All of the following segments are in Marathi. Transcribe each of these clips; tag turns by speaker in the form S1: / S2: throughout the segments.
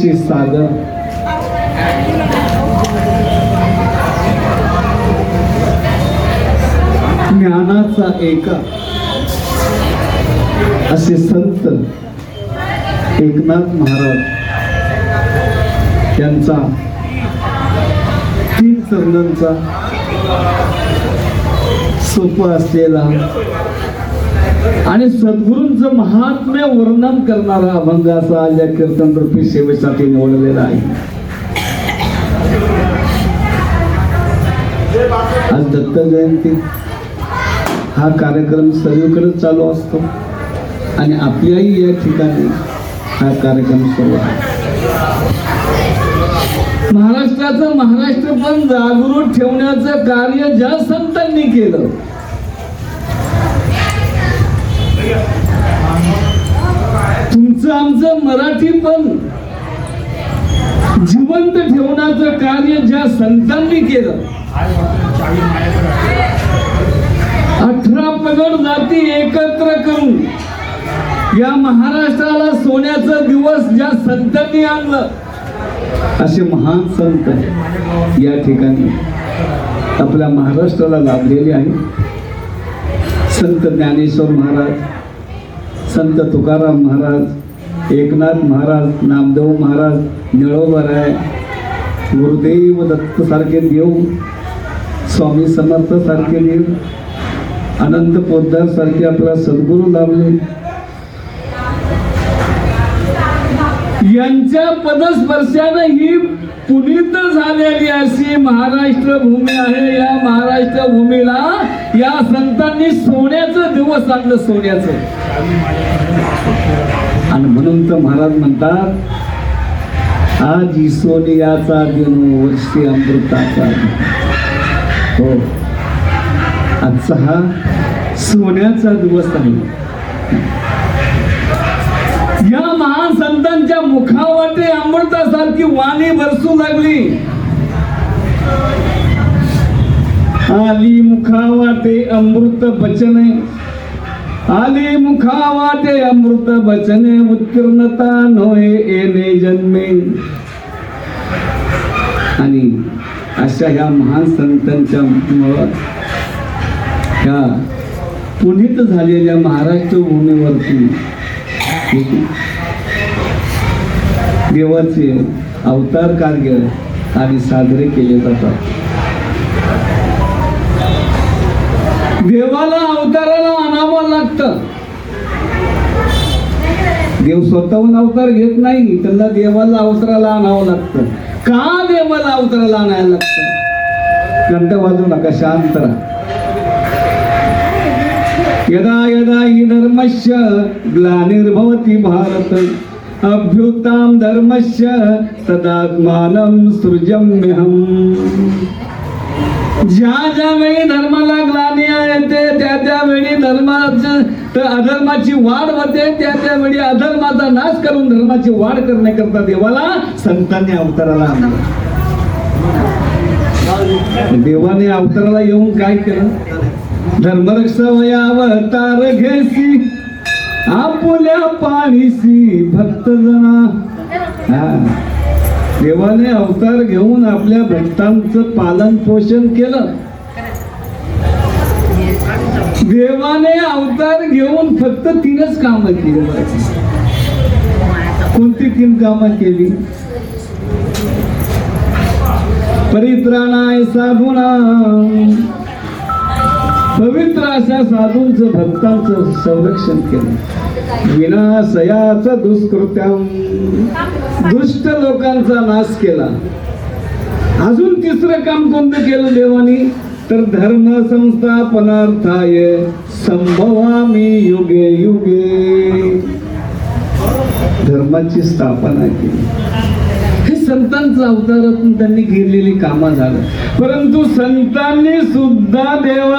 S1: ज्ञानाचे सागर, ज्ञानाचा एका असे संत एकनाथ महाराज यांचा 3 चरणांचा सोपा असलेला आणि सद्गुरूंचं महात्म्य वर्णन करणारा अभंग असा आज या कीर्तन रूपी सेवेसाठी निवडलेला आहे. आज दत्त जयंती हा कार्यक्रम सर्वीकडे चालू असतो आणि आपल्याही या ठिकाणी हा कार्यक्रम सुरू आहे. महाराष्ट्राचं महाराष्ट्र पण जागृत ठेवण्याचं कार्य ज्या संतांनी केलं, तुमचं आमचं मराठी पण जिवंत ठेवण्याचं कार्य ज्या संतांनी केलं, 18 पगड जाती एकत्र करून या महाराष्ट्राला सोन्याचा दिवस ज्या संतांनी आणलं, असे महान संत या ठिकाणी आपल्या महाराष्ट्राला लाभलेले आहेत. संत ज्ञानेश्वर महाराज, संत तुकाराम महाराज, एकनाथ महाराज, नामदेव महाराज, निळोबाराय, गुरुदेव दत्त सारखे देव, स्वामी समर्थ सारखे देव, अनंत पोद्दार सारखे आपला सद्गुरू लाभले. यांच्या पदस्पर्शाने ही पुनीत झालेली अशी महाराष्ट्र भूमी आहे. या महाराष्ट्र भूमीला या संतांनी सोन्याचं दिवस आणलं, सोन्याचं. आणि म्हणून तर महाराज म्हणतात, आज सोनियाचा दिन वर्षी अमृताचा दिन. हो, आजचा हा सोन्याचा दिवस आहे. या महान संतांच्या मुखावाटे अमृतासारखी वाणी बरसू लागली. आली मुखावाटे अमृत बचने, आली मुखावाटे अमृत बचने, उत्तीर्णता नोहे येणे जन्मे. आणि अशा ह्या महान संतांच्या ह्या पुनीत झालेल्या महाराष्ट्र भूमीवरती देवाचे अवतार कार्य आणि साजरे केले जातात. देवाला अवताराला आणावं लागतं. देव स्वतःहून अवतार घेत नाही, त्यांना देवाला अवताराला आणावं लागतं. का देवाला अवताराला आणायला लागतं? घंटा वाजू नका, शांत राहा. यदा यदा हि धर्मस्य ग्लानिर्भवति भारत, अभ्युत्थानं धर्मस्य तदात्मानं सृजाम्यहम्. ज्या ज्या वेळी धर्माला ग्लानी येते, त्या त्यावेळी अधर्माची वाढ होते, त्या त्यावेळी अधर्माचा नाश करून धर्माची वाढ करण्याकरता देवाला संतांनी अवताराला आणलं. देवाने अवताराला येऊन काय केलं? धर्मरक्षावया अवतार घेसी, आपुल्या पाणीसी भक्त जना. देवाने अवतार घेऊन आपल्या भक्तांचं पालन पोषण केलं. देवाने अवतार घेऊन फक्त 3च कामं केली. कोणती 3 कामं केली? परित्राणाय साधूना, पवित्र अशा साधूंचं भक्तांचं संरक्षण केलं. विनाशयाचं दुष्कृत्याम, दुष्ट लोकांचा नाश केला. अजून 3रं काम कोणतं केलं देवानी? तर धर्म संस्थापनार्थाय संभवामी युगे युगे. धर्माची स्थापना केली. हे संतांचं अवतारातून त्यांनी घेतलेली कामं झालं. परंतु संतांनी सुद्धा देवा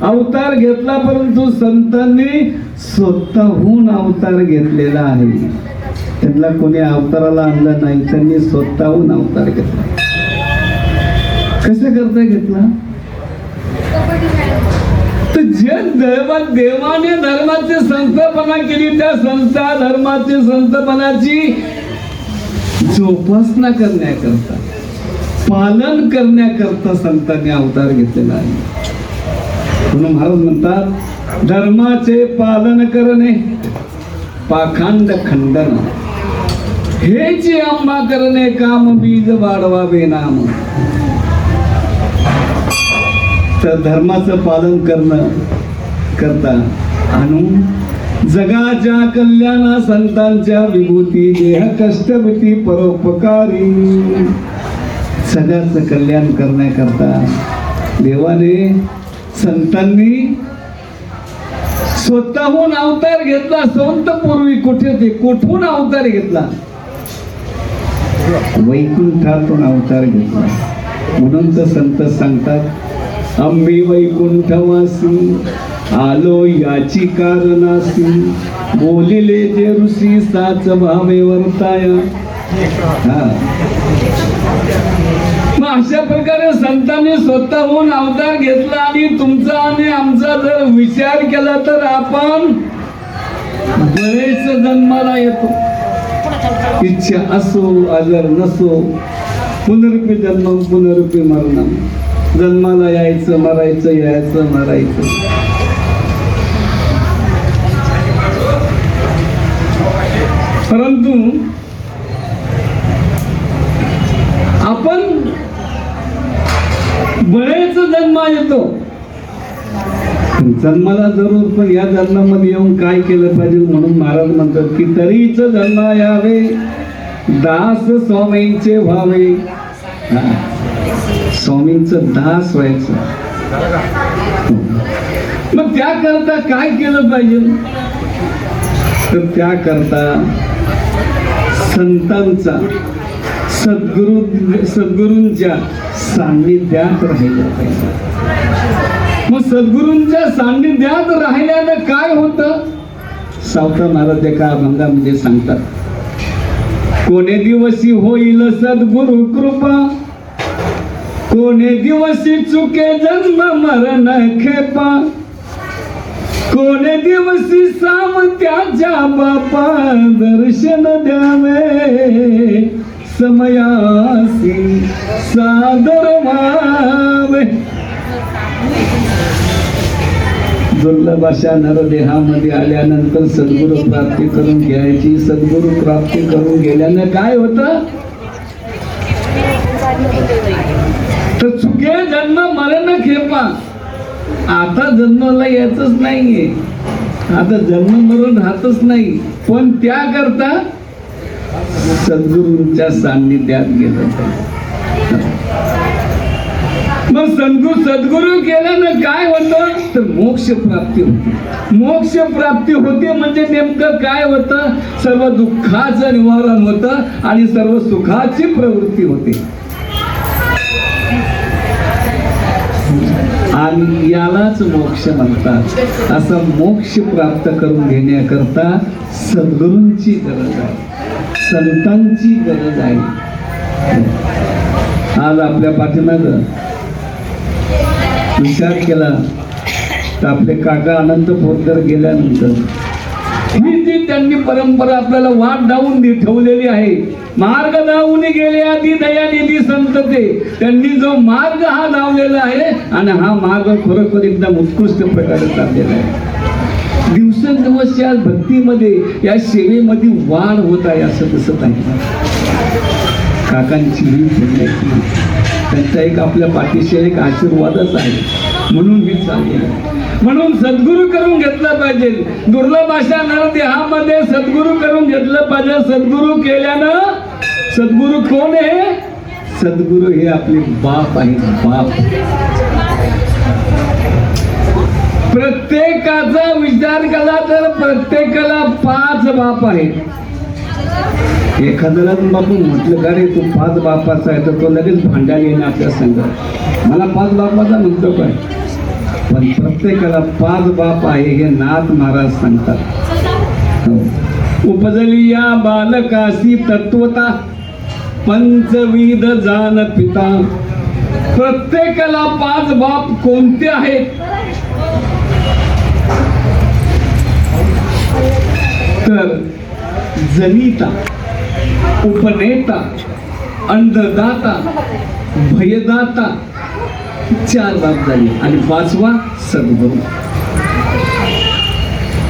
S1: अवतार घेतला, परंतु संतांनी स्वतःहून अवतार घेतलेला आहे. त्यांना कोणी अवताराला आणलं नाही, त्यांनी स्वतःहून अवतार घेतला. कसं करता घेतला? तर जे देवाने धर्माची संस्थापना केली, त्या धर्माची संस्थापनाची जोपासना करण्याकरता, पालन करण्याकरता संतांनी अवतार घेतलेला आहे. म्हणून महाराज म्हणतात, धर्माचे पालन करणे पाखंड खंडन, हेच आंबा करणे काम बीज वाढवा बेनाम. तर धर्माचं पालन करणं करता आणून जगाच्या कल्याणा संतांच्या विभूती, देह कष्टभूती परोपकारी, सगळ्याचं कल्याण करण्याकरता देवाने संतांनी स्वतःहून अवतार घेतला. संत पूर्वी कुठे ते, कुठून अवतार घेतला? वैकुंठातून अवतार घेतला. म्हणून तर संत सांगतात, आम्ही वैकुंठवासी आलो याची कारणासी, बोलिले जे ऋषी साच भावे वर्ताया. मग अशा प्रकारे संतांनी स्वतःहून अवतार घेतला. आणि तुमचा आणि आमचा जर विचार केला तर आपण बरेच जन्माला येतो. इच्छा असो आजार नसो, पुनरुपी जन्म पुनरुपी मरण, जन्माला यायचं मरायचं, यायचं मरायचं. परंतु आपण बरेच जन्म येतो, जन्माला जरूर, पण या जन्मामध्ये येऊन काय केलं पाहिजे? म्हणून महाराज म्हणतात की तरीच जन्म यावे दास स्वामींचे व्हावे. स्वामींचं दास व्हायचं. मग त्याकरता काय केलं पाहिजे? तर त्याकरता संतांचा सद्गुरूंच्या सान्निध्यात राहिलं पाहिजे. मग सद्गुरूंच्या सान्निध्यात राहिल्यानं काय होतं? सावता महाराज एका अभंगामध्ये सांगतात, कोणे दिवशी होईल सद्गुरु कृपा, कोणे दिवशी चुके जन्म मरण खेपा, कोणे दिवशी सामत्याच्या बापा दर्शन द्यावे, समयासी सादर व्हावे. दुर्लभ अशा नरदेहामध्ये आल्यानंतर सद्गुरु प्राप्ती करून घ्यायची. सद्गुरु प्राप्ती करून गेल्यानं काय होतं? तर चुके जन्म मरण खेपा. आता जन्माला यायचंच नाहीये, आता जन्म मरण राहतच नाही. पण त्याकरता सद्गुरूंच्या सान्निध्यात गेलं पाहिजे. मग सद्गुरू केल्यानं काय होतं? तर मोक्ष प्राप्ती होते. मोक्ष प्राप्ती होते म्हणजे नेमकं काय होतं? सर्व दुःखाचं निवारण होतं आणि सर्व सुखाची प्रवृत्ती होते. आणि यालाच मोक्ष म्हणतात. असं मोक्ष प्राप्त करून घेण्याकरता सद्गुरूंची गरज आहे, संतांची गरज आहे. आज आपल्या पाठीमागं विचार केला तर आपले काका अनंत पोतदार गेल्यानंतर ही जी त्यांनी परंपरा आपल्याला वाट लावून ठेवलेली आहे, मार्ग लावून गेले आधी दयानिधी संत ते, त्यांनी जो मार्ग हा लावलेला आहे आणि हा मार्ग खरोखर एकदम उत्कृष्ट प्रकारे चाललेला आहे. दिवसेंदिवस या भक्तीमध्ये, या सेवेमध्ये वाढ होत आहे असं दिसत आहे. काकांची ही पुण्याची, त्यांचा एक आपल्या पाठीशी एक आशीर्वादच आहे. म्हणून मी चाललेलं आहे. म्हणून सद्गुरू करून घेतलं पाहिजे. दुर्लभ अशा नरदेहामध्ये सद्गुरू करून घेतलं पाहिजे. सद्गुरू केल्यानं, सद्गुरू कोण आहे? सद्गुरू हे आपले बाप आहेत. बाप. प्रत्येकाचा विचार केला तर प्रत्येकाला 5 बाप आहेत. एखाद्याला बापू म्हटलं का रे तू 5 बापाचा आहे, तर तो लगेच भांडायला येणे आपल्या संग, मला 5 बापाचा म्हणतो काय? पण प्रत्येकाला 5 बाप आहे हे नाथ महाराज सांगतात. उपजली या बालकासी तत्वता, पंचविध जान पिता. प्रत्येकाला 5 बाप कोणते आहेत? तर जनिता, उपनेता, अन्नदाता, भयदाता, 4 बाप झाले. आणि 5वा सद्गुरू.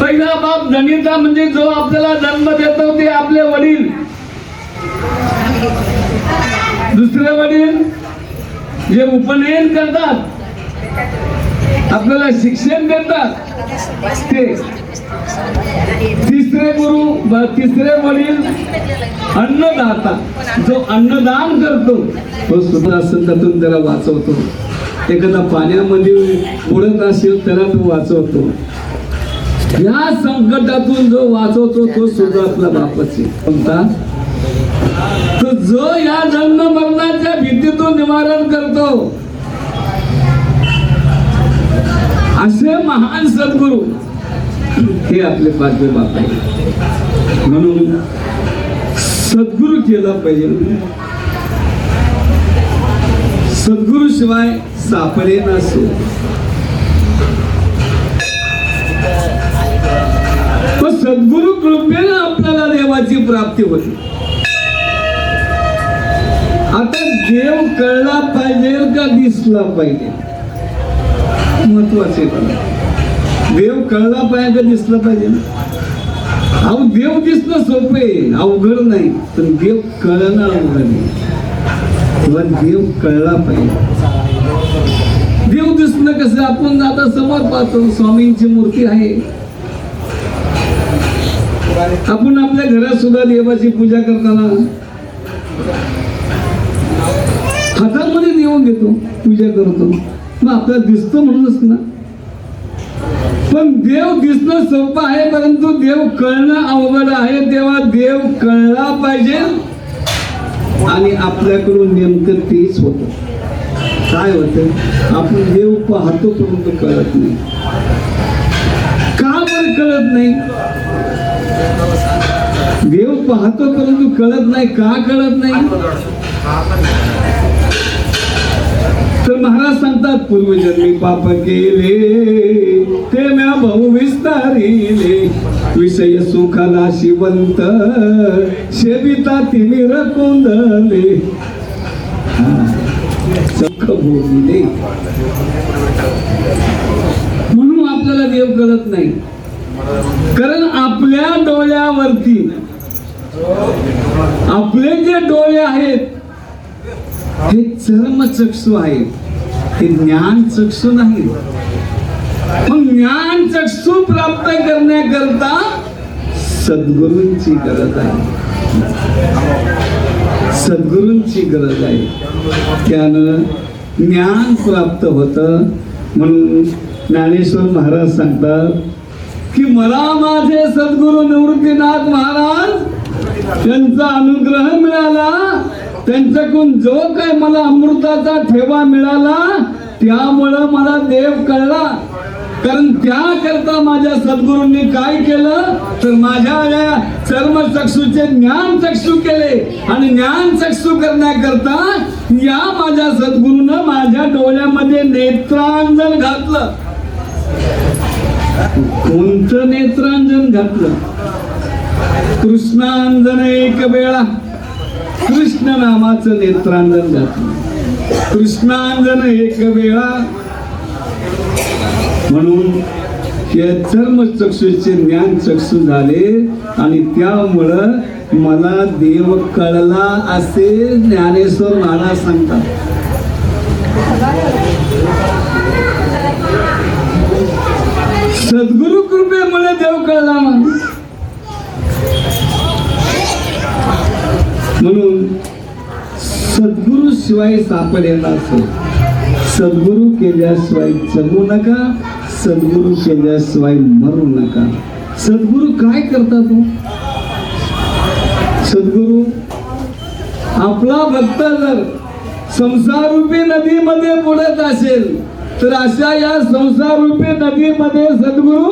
S1: पहिला बाप जनिता म्हणजे जो आपल्याला जन्म देतो ते आपले वडील. दुसरे वडील जे उपनयन करतात, आपल्याला शिक्षण देतात ते. तिसरे वडील अन्नदाता, जो अन्नदान करतो तो सुद्धा असेल त्यातून त्याला वाचवतो. एखादा पाण्यामध्ये बुडत असेल त्याला तो वाचवतो. या संकटातून जो वाचवतो तो सुद्धा आपला बापच आहे. कोणता? तो जो या जन्म मरणाच्या भीतीतून निवारण करतो, असे महान सद्गुरू हे आपले 5वे बाप आहे. म्हणून सद्गुरू केला पाहिजे. सद्गुरू शिवाय सापडे नसो. सद्गुरू कृपेने आपल्याला देवाची प्राप्ती होते. आता देव कळला पाहिजे का दिसला पाहिजे? महत्वाचे. देव कळला पाहिजे का दिसला पाहिजे? अहो, देव दिसणं सोपे, अवघड नाही. पण देव कळणं अवघड नाही. तेव्हा देव कळला पाहिजे. देव दिसणं कसं? आपण आता समोर पाहतो, स्वामींची मूर्ती आहे. आपण आपल्या घरात सुद्धा देवाची पूजा करताना हातामध्ये देव घेतो, पूजा करतो. मग आपल्याला दिसतो म्हणूनच ना. पण देव दिसणं सोपं आहे, परंतु देव कळणं अवघड आहे. तेव्हा देव कळला पाहिजे. आणि आपल्याकडून नेमकं तेच होतं. काय होतं? आपण देव पाहतो परंतु कळत नाही. का बरं कळत नाही? देव पाहतो परंतु कळत नाही. का कळत नाही? तर महाराज सांगतात, पूर्वजन्मी पाप केले ते म्या भाऊ विस्तारिले, विषय सुखाला शिवंत सेविता तिमिर कोंदले, चक्क भोगले. म्हणून आपल्याला देव कळत नाही. कारण आपल्या डोळ्यावरती आपले जे डोळे आहेत हे चर्मचक्षु आहेत, हे ज्ञान चक्षु नाही. मग ज्ञान चक्षु प्राप्त करण्याकरता सद्गुरूंची गरज आहे. सद्गुरूंची गरज आहे. त्यानं ज्ञान प्राप्त होतं. म्हणून ज्ञानेश्वर महाराज सांगतात की मला माझे सद्गुरू निवृत्तीनाथ महाराज त्यांचा अनुग्रह मिळाला. त्यांच्याकडून जो काय मला अमृताचा ठेवा मिळाला त्यामुळं मला देव कळला. कारण त्याकरता माझ्या सद्गुरूंनी काय केलं तर माझ्या या चर्मचक्षुचे ज्ञान चक्षु केले. आणि ज्ञान चक्षु करण्याकरता या माझ्या सद्गुरूनं माझ्या डोळ्यामध्ये नेत्रांजन घातलं. कोणतं नेत्रांजन घातलं? कृष्णांजन एक वेळा कृष्ण नामाचं नेत्रांजन घातलं. कृष्णांजन एक वेळा. म्हणून हे चर्मचक्षुचे ज्ञान चक्षु झाले आणि त्यामुळं मला देव कळला असे ज्ञानेश्वर महाराज सांगतात. सद्गुरु कृपेमुळे देव कळला. म्हणून सद्गुरु शिवाय सापडेना असो. सद्गुरु केल्याशिवाय जगू नका. सद्गुरु केल्याशिवाय मरू नका. सद्गुरु काय करतात? सद्गुरु आपला भक्त जर संसाररूपी नदीमध्ये बुडत असेल तर अशा या संसाररूपी नदीमध्ये सद्गुरु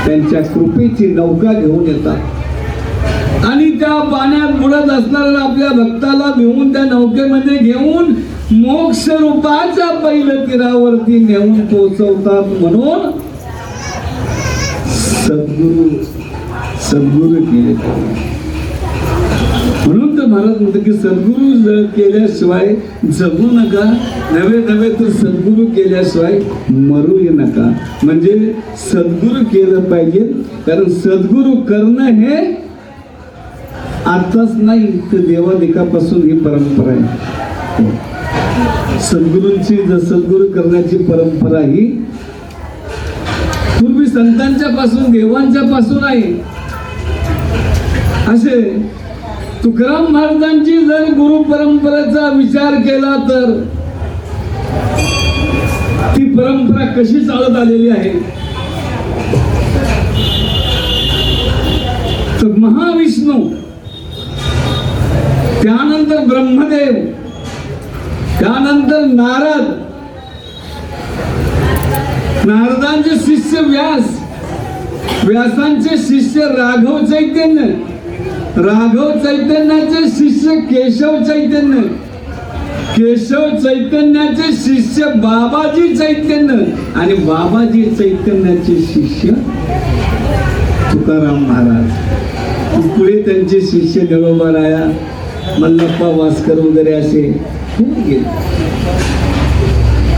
S1: त्यांच्या कृपेची नौका घेऊन येतात आणि त्या पाण्यात बुडत असणाऱ्या आपल्या भक्ताला घेऊन त्या नौकेमध्ये घेऊन मोक्ष रूपाच्या पहिल्या तीरावरती नेऊन पोहोचवतात. म्हणून सद्गुरु केले. म्हणून तर महाराज म्हणतात की सद्गुरू केल्याशिवाय जगू नका, नव्हे नव्हे तर सद्गुरू केल्याशिवाय मरूही नका. म्हणजे सद्गुरू केलं पाहिजे, कारण सद्गुरू करणं हे आताच नाही तर देवादिकापासून ही परंपरा आहे. सद्गुरूंची सद्गुरू करण्याची परंपरा ही पूर्वी संतांच्या पासून, देवांच्या पासून आहे. असे तुकाराम महाराजांची जर गुरु परंपरेचा विचार केला तर ती परंपरा कशी चालत आलेली आहे. तर महाविष्णू, त्यानंतर ब्रह्मदेव, त्यानंतर नारद, नारदांचे शिष्य व्यास, व्यासांचे शिष्य राघव चैतन्य, राघव चैतन्याचे शिष्य केशव चैतन्य, केशव चैतन्याचे शिष्य बाबाजी चैतन्य आणि बाबाजी चैतन्याचे शिष्य तुकाराम महाराज. पुढे त्यांचे शिष्य निळोबाराया, मल्लप्पा वास्कर वगैरे असे खूप गेले.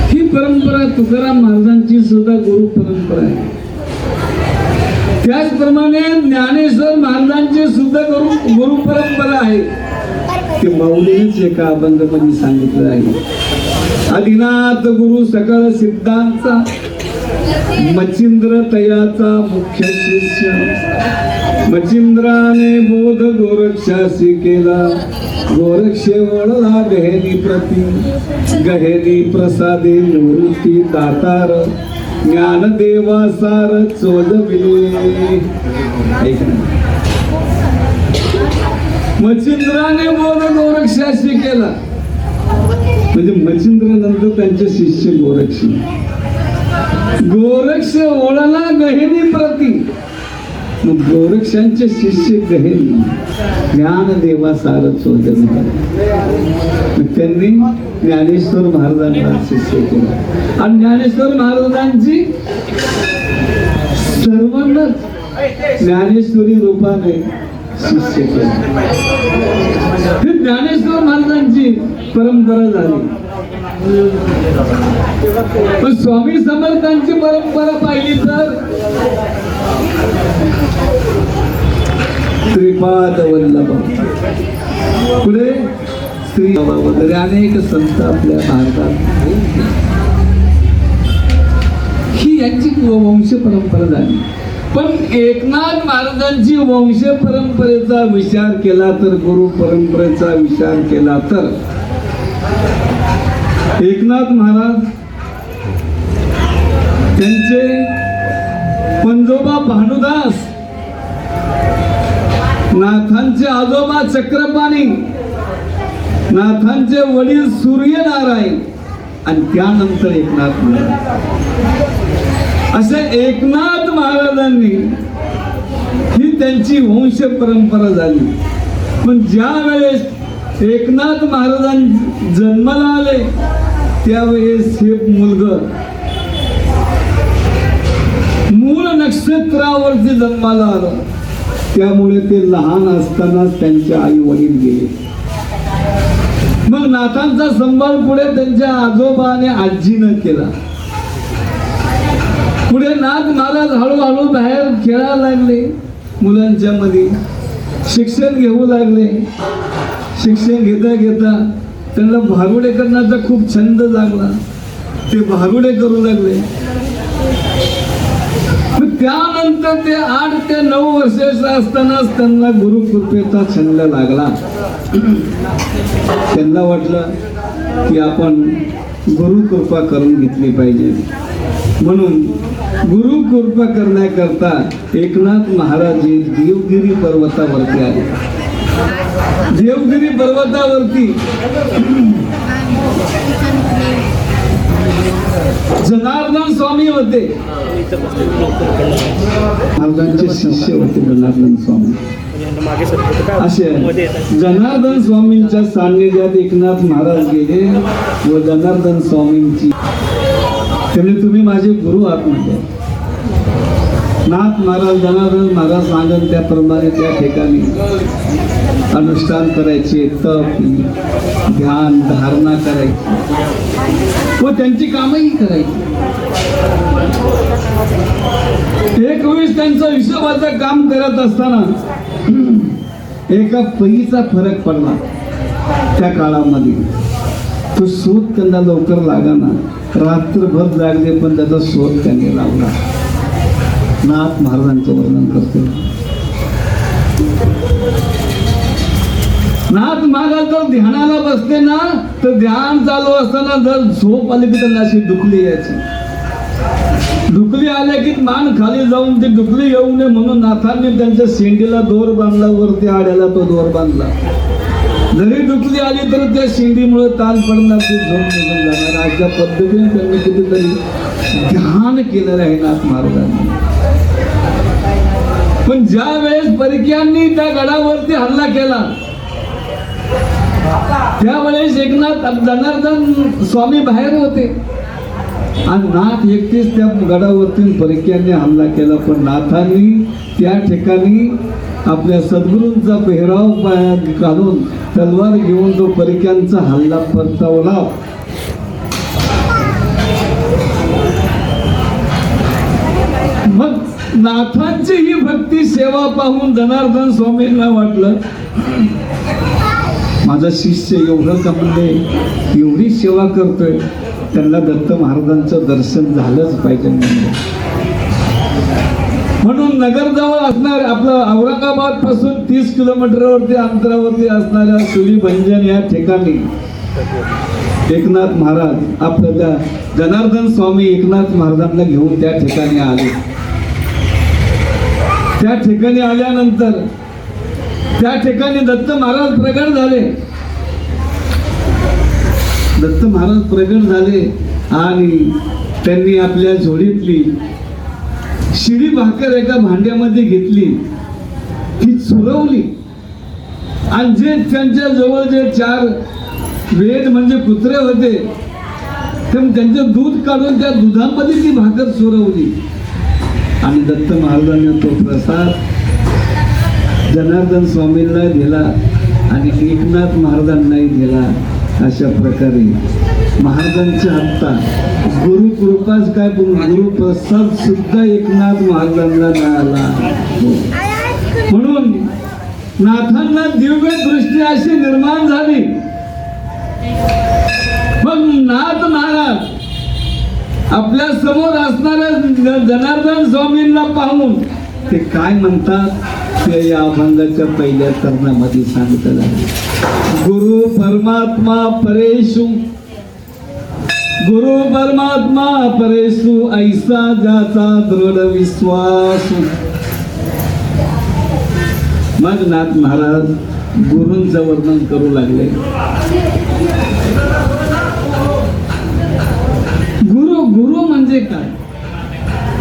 S1: ही परंपरा तुकाराम महाराजांची सुद्धा गुरु परंपरा आहे. त्याचप्रमाणे ज्ञानेश्वर महाराजांची सुद्धा गुरु परंपरा आहे. ते माऊलीनेच एका अभंगामध्ये सांगितलं आहे. आदिनाथ गुरु सकळ सिद्धांचा, मच्छिंद्र तयाचा मुख्य शिष्य, मच्छिंद्राने बोध गोरक्षासी केला, गोरक्ष वळला गहेनी प्रती, गहेनी प्रसादे निवृत्ती दातार, ज्ञानदेवा सार चोदविले. मच्छिंद्राने बोध गोरक्षासी केला, म्हणजे मच्छिंद्र नंतर त्यांचे शिष्य गोरक्षी. गोरक्ष ओळला गहेनी प्रती, मग गोरक्षांचे शिष्य गहेनी, ज्ञानदेवा सार चोदविले. त्यांनी ज्ञानेश्वर महाराजांना शिष्य केलं आणि ज्ञानेश्वर महाराजांची सर्वांना ज्ञानेश्वरी रूपाने शिष्य केलं. ही ज्ञानेश्वर महाराजांची परंपरा झाली. पण स्वामी समर्थांची परंपरा पाहिली तर श्रीपाद वल्लभ, पुढे श्री बाबा वगैरे अनेक संत आपल्या भारतात, ही यांची वंश परंपरा झाली. पण एकनाथ महाराजांची वंश परंपरेचा विचार केला तर, गुरु परंपरेचा विचार केला तर, एकनाथ महाराज त्यांचे पंजोबा भानुदास, नाथांचे आजोबा चक्रपाणी, नाथांचे वडील सूर्यनारायण आणि त्यानंतर एकनाथ महाराज. असे एकनाथ महाराजांनी ही त्यांची वंश परंपरा झाली. पण ज्या वेळेस एकनाथ महाराजां जन्माला आले त्यावेळेस हे मुलगा मूळ नक्षत्रावरती जन्माला आलं. त्यामुळे ते लहान असतानाच त्यांचे आई वडील गेले. मग नाथांचा संभाळ पुढे त्यांच्या आजोबा आणि आजीनं केला. पुढे नाथ महाराज हळूहळू बाहेर खेळायला लागले, मुलांच्या मध्ये शिक्षण घेऊ लागले. शिक्षण घेता घेता त्यांना भारुडे करण्याचा खूप छंद लागला. ते भारुडे करू लागले. त्यानंतर ते 8 ते 9 वर्षाचे असतानाच त्यांना गुरुकृपेचा छंद लागला. त्यांना वाटलं की आपण गुरुकृपा करून घेतली पाहिजे. म्हणून गुरुकृपा करण्याकरता एकनाथ महाराज देवगिरी पर्वतावरती आले. देवगिरी पर्वतावरती जनार्दन स्वामी होते, महाराजांचे शिष्य होते जनार्दन स्वामी. असे जनार्दन स्वामींच्या सान्निध्यात एकनाथ महाराज गेले व जनार्दन स्वामींची त्यांनी तुम्ही माझे गुरु आहात म्हणजे नाथ महाराज जनार्दन महाराज सांगत त्याप्रमाणे त्या ठिकाणी अनुष्ठान करायचे, तप ध्यान धारणा करायची व त्यांची कामही करायची. एक वेळेस त्यांचं हिशोबाचं काम करत असताना एका पैसा फरक पडला त्या काळामध्ये. तो शोध त्यांना लवकर लागाना, रात्रभर जागले पण त्याचा शोध त्यांनी लावला. नाथ महाराजांचं वर्णन करतो. नाथ महाराज जर ध्यानाला बसले ना तर ध्यान चालू असताना जर झोप आली की त्यांना अशी डुकली यायची. डुकली आल्या की मान खाली जाऊन ती डुकली येऊ नये म्हणून नाथांनी त्यांच्या शेंडीला दोर बांधला, वरती आड्याला तो दोर बांधला. जरी डुकली आली तर त्या शेंडीमुळे ताण पडणार, ती झोप निघून जाणार. अशा पद्धतीने त्यांनी कितीतरी ध्यान केलेलं आहे नाथ महाराजांनी. पण ज्या वेळेस परकीयांनी त्या गडावरती हल्ला केला त्यावेळेस एकनाथ जनार्दन स्वामी बाहेर होते आणि नाथ एकटेच त्या गडावरती परकीयांनी हल्ला केला. पण नाथांनी त्या ठिकाणी आपल्या सद्गुरूंचा पेहराव काढून तलवार घेऊन तो परक्यांचा हल्ला परतवला. मग नाथांची ही भक्ती सेवा पाहून जनार्दन स्वामींना वाटलं माझा शिष्य एवढं कमले, एवढी सेवा करतोय, त्यांना दत्त महाराजांचं दर्शन झालंच पाहिजे. म्हणून नगरजवळ असणार आपलं औरंगाबाद पासून 30 किलोमीटरवरती अंतरावरती असणाऱ्या सुलीभंजन या ठिकाणी एकनाथ महाराज आपल्या त्या जनार्दन स्वामी एकनाथ महाराजांना घेऊन त्या ठिकाणी आले. त्या ठिकाणी आल्यानंतर त्या ठिकाणी दत्त महाराज प्रगट झाले. दत्त महाराज प्रगट झाले आणि त्यांनी आपल्या झोळीतली शिडी भाकर एका भांड्यामध्ये घेतली, ती चुरवली आणि जे त्यांच्या जवळ जे 4 वेद म्हणजे कुत्रे होते त्यांचं दूध काढून त्या दुधामध्ये ती भाकर चुरवली आणि दत्त महाराजांनी तो प्रसाद जनार्दन स्वामींना दिला आणि एकनाथ महाराजांनाही दिला. अशा प्रकारे महाराजांच्या हत्ता गुरुकृपाच काय गुरु प्रसाद सुद्धा एकनाथ महाराजांना मिळाला. म्हणून नाथांना दिव्य दृष्टी अशी निर्माण झाली. मग नाथ महाराज आपल्या समोर असणाऱ्या जनार्दन स्वामींना पाहून ते काय म्हणतात ते या अभंगाच्या पहिल्या चरणामध्ये सांगितलं आहे. गुरु परमात्मा परेशु, गुरु परमात्मा परेशु, ऐसा ज्याचा दृढ विश्वास. मग नाथ महाराज गुरूंचं वर्णन करू लागले. गुरु गुरु म्हणजे काय?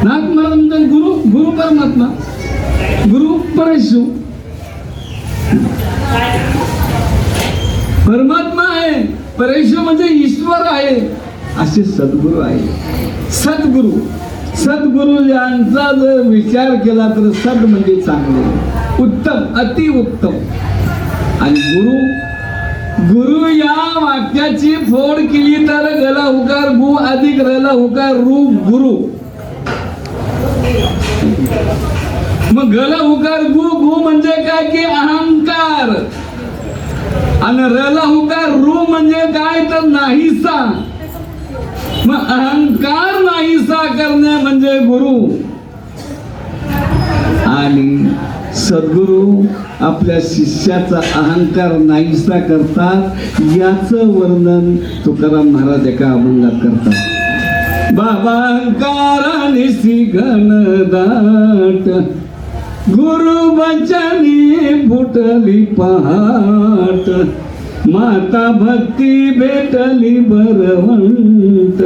S1: नाथ महाराज म्हणजे गुरु गुरु परमात्मा, गुरु परेशु, परमात्मा आहे, परेशु म्हणजे ईश्वर आहे, असे सद्गुरू आहे. सद्गुरू सद्गुरू यांचा जर विचार केला तर सद म्हणजे चांगले, उत्तम, अतिउत्तम. आणि गुरु गुरु या वाक्याची फोड केली तर गला उकार गु अधिक रला उकार रू गुरु. मग गला उकार गु गु म्हणजे काय की अहंकार आणि रला हुकार रू म्हणजे काय तर नाहीसा. मग अहंकार नाहीसा करणे म्हणजे गुरु. आणि सद्गुरु आपल्या शिष्याचा अहंकार नाहीसा करतात. याचं वर्णन तुकाराम महाराज एका अभंगात करतात. बाबा अहंकारानिसी घनदाट, गुरु बचनी फुटली पहाट, माता भक्ती भेटली बरवंत,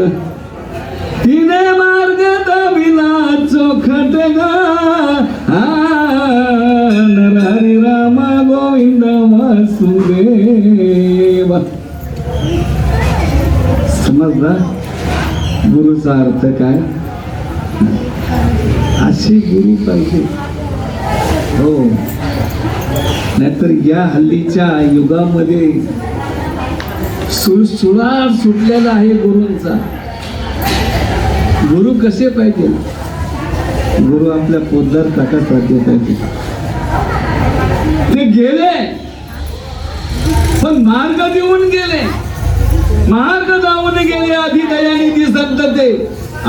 S1: तिने मार्ग दाविला चोखट गा. हरी राम गोविंद वासुदेव. समजला गुरुचा अर्थ काय? असे गुरु पाहिजे. हो, नाहीतर या हल्लीच्या युगामध्ये सुळसुळाट सुटलेला आहे गुरूंचा. गुरु कसे पाहिजे? गुरु आपल्या पोद्दार ताकासारखे पाहिजे. ते गेले पण मार्ग देऊन गेले, मार्ग दावून गेले आधी दयानिधी संत ते.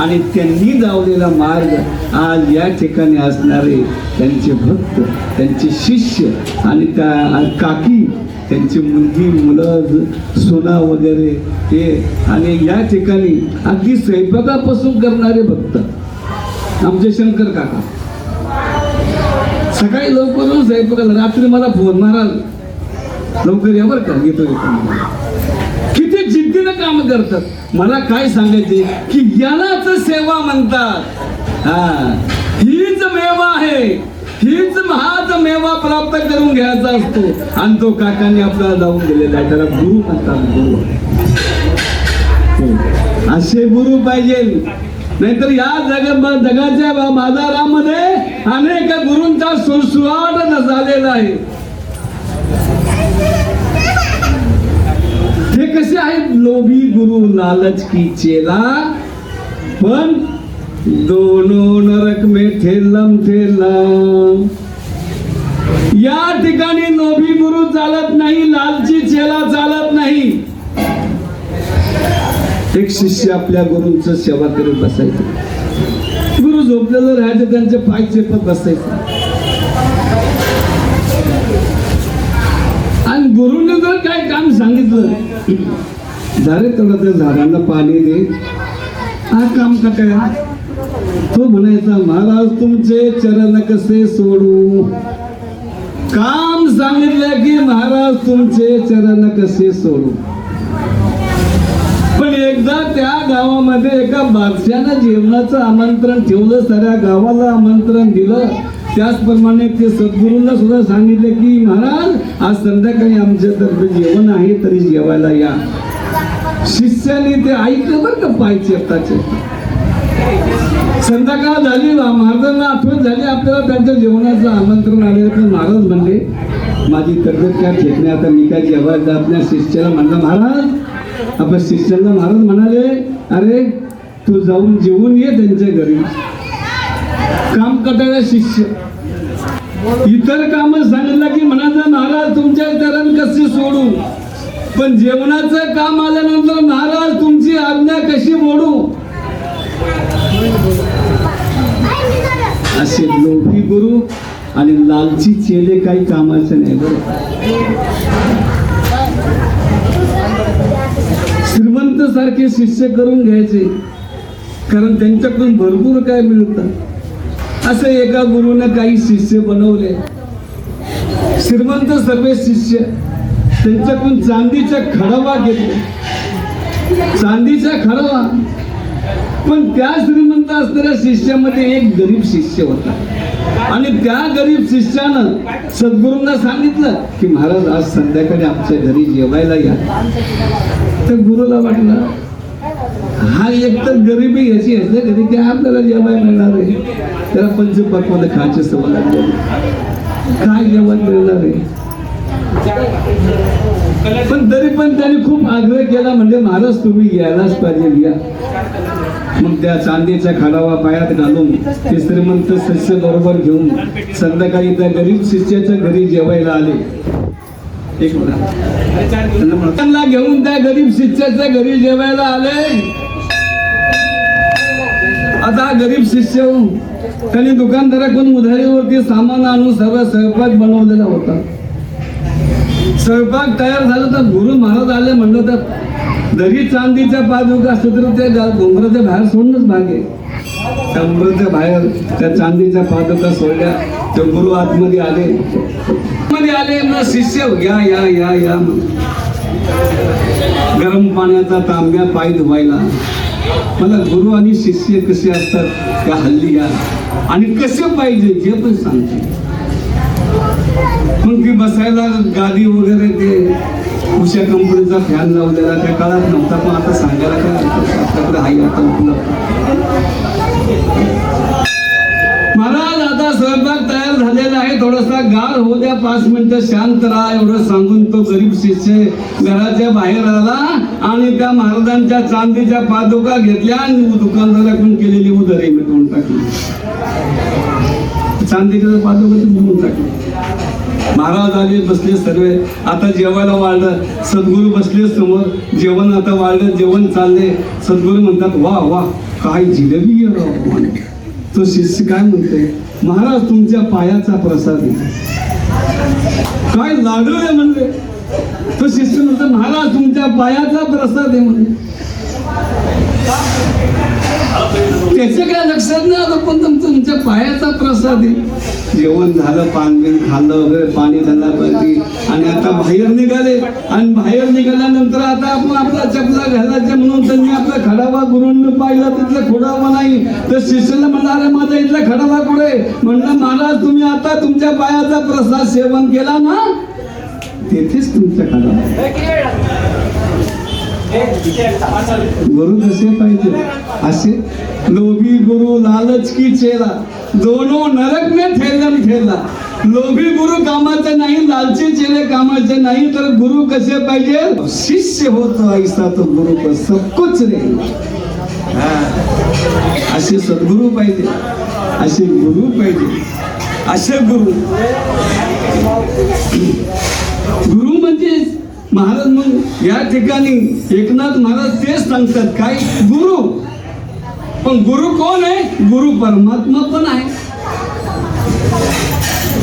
S1: आणि त्यांनी दावलेला मार्ग आज या ठिकाणी असणारे त्यांचे भक्त, त्यांचे शिष्य आणि त्या काकी, त्यांची मुलगी, मुलं, सुना वगैरे हे, आणि या ठिकाणी अगदी स्वयंपाकापासून करणारे भक्त आमचे शंकर काका. सकाळी लवकर स्वयंपाकाला, रात्री मला फोन माराल लवकर या बरं का, येतो. किती जिद्दीनं काम करतात. मला काय सांगायचे की यालाच सेवा म्हणतात. हीच मेवा आहे, हीच हाच मेवा प्राप्त करून घ्यायचा असतो. आणि तो काकांनी आपल्याला जाऊन दिलेला आहे, त्याला गुरु म्हणतात. गुरु असे गुरु पाहिजे. नाहीतर या जगाच्या बाजारामध्ये अनेक गुरूंचा सुळसुळाट झालेला आहे. हे कसे आहेत? लोभी गुरु लालच की चेला, पण दोनों नरक में ठेलम ठेला. या ठिकाणी लोभी गुरु चालत नाही, लालची चेला चालत नाही. एक शिष्य आपल्या गुरूंचं सेवा करत बसायचं. गुरु झोपलेलं राहायचं, त्यांचे पाय चेपत बसायचं. आणि गुरुने जर काय काम सांगितलं, झाले तेवढं त्या झाडांना पाणी दे, हा काम का काय? तो म्हणायचा, महाराज तुमचे चरण कसे सोडू. काम सांगितलं की महाराज तुमचे चरण कसे सोडू. पण एकदा त्या गावामध्ये एका बादशाहानं जेवणाचं आमंत्रण ठेवलं, साऱ्या गावाला आमंत्रण दिलं. त्याचप्रमाणे ते सद्गुरूंना सुद्धा सांगितले की महाराज आज संध्याकाळी आमच्यातर्फे जेवण आहे, तरी जेवायला या. शिष्याने ते ऐकलं बरं का, पाय चेपताचे. संध्याकाळ झाली, महाराजांना आठवण झाली आपल्याला त्यांच्या जेवणाचं आमंत्रण आलेलं. पण महाराज म्हणले माझी तब्येत काय ठीक नाही, आता मी काय जेवायला जात नाही. शिष्याला म्हणलं महाराज, आपण शिष्याला महाराज म्हणाले अरे तू जाऊन जेवून ये त्यांच्या घरी. काम करणारा शिष्य इतर काम सांगितलं की म्हणायचं महाराज तुमच्या चरण कसे सोडू. पण जेवणाचं काम आल्यानंतर महाराज तुमची आज्ञा कशी मोडू. असे लोभी गुरु आणि लालची चेले काही कामाचे नाही बरं. श्रीमंत सारखे शिष्य करून घ्यायचे, कारण त्यांच्याकडून भरपूर काय मिळतं. असे एका गुरुने काही शिष्य बनवले. श्रीमंत सर्व शिष्य त्यांच्याकडून चांदीचा खडवा घेतले, चांदीचा खडवा. पण त्या श्रीमंत असणाऱ्या शिष्यामध्ये एक गरीब शिष्य होता. आणि त्या गरीब शिष्यानं सद्गुरूंना सांगितलं की महाराज आज संध्याकाळी आमच्या घरी जेवायला या. तर गुरुला वाटलं हा एक तर गरिबी याची असते, घरी काय आपल्याला जेवायला मिळणार आहे. त्याला पंचपक्वान्न खायची सवय लागली, काय जेवण मिळणार आहे. पण तरी पण त्याने खूप आग्रह केला, म्हणजे महाराज तुम्ही यायलाच पाहिजे या. मग त्या चांदीचा खडावा पायात घालून ते श्रीमंत शिष्य बरोबर घेऊन संध्याकाळी त्या गरीब शिष्याच्या घरी जेवायला आले. एक त्यांना घेऊन त्या गरीब शिष्याच्या घरी जेवायला आले. आता गरीब शिष्य त्यांनी दुकानदाराकडून उधारीवरती सामान आणून सर्व स्वयंपाक बनवलेला होता. स्वयंपाक तयार झाला तर गुरु महाराज आले. म्हणलं तर जरी चांदीच्या पादुका असतो तर ते डोंगराच्या बाहेर सोडणंच भाग आहे. डोंगराच्या बाहेर त्या चांदीच्या पादुका सोडल्या. ते गुरु आतमध्ये आले. मग शिष्य या या या या गरम पाण्याचा तांब्या पाय धुवायला. मला गुरु आणि शिष्य कसे असतात त्या हल्ली या आणि कसे पाहिजे जे पण सांगते. मग ती बसायला गादी वगैरे ते उषा कंपनीचा फॅन लावलेला त्या काळात नव्हता, पण आता सांगायला काय आपल्याकडे आहे आता उपलब्ध. झालेला आहे, थोडासा गार होऊ द्या, 5 मिनिटं शांत राहा, एवढं सांगून तो गरीब शिष्य घराच्या बाहेर आला आणि त्या महाराजांच्या चांदीच्या पादुका घेतल्या आणि दुकानदाराकडून केलेली उधारी मिटवून टाकली. चांदीच्या पादुका मिटवून टाकली. महाराज आले, बसले सर्व. आता जेवायला वाढलं, सद्गुरू बसले समोर, जेवण आता वाढलं, जेवण चालले. सद्गुरू म्हणतात, वा वा काय जिलेबी आहे राव. तो शिष्य काय म्हणते, महाराज तुमच्या पायाचा प्रसाद आहे. काय लाडू आहे म्हणले. तो शिष्य म्हणतो, महाराज तुमच्या पायाचा प्रसाद आहे म्हणले. त्याच्या काय लक्षात नाही आलं, पण तुमच्या पायाचा प्रसाद आहे. जेवण झालं, पाणी खाल्लं वगैरे, पाणी झालं पाहिजे आणि आता बाहेर निघाले. आणि बाहेर निघाल्यानंतर आता आपण आपला चपला घालायच्या म्हणून त्यांनी आपला खडावा गुरूंनी पाहिला, तिथला खोडावा नाही. तर शिष्याला म्हणाले, माझा इथला खडावा कुठे. म्हणलं, महाराज तुम्ही आता तुमच्या पायाचा प्रसाद सेवन केला ना, तेथेच तुमच्या खडावा. गुरु कसे पाहिजे, असे लोभी गुरु लालच की चेला, दोनों नरक में ठेलम ठेला. लोभी गुरु कामाचे नाही, लालची चेले कामाचे नाही. तर गुरु कसे पाहिजे, शिष्य होतो ऐसा तो गुरु को सब कुछ रे. असे सद्गुरु पाहिजे, असे गुरु पाहिजे, असे गुरु. गुरु म्हणजे महाराज. मग या ठिकाणी एकनाथ महाराज तेच सांगतात, काय गुरु. पण गुरु कोण आहे, गुरु परमात्मा पण आहे.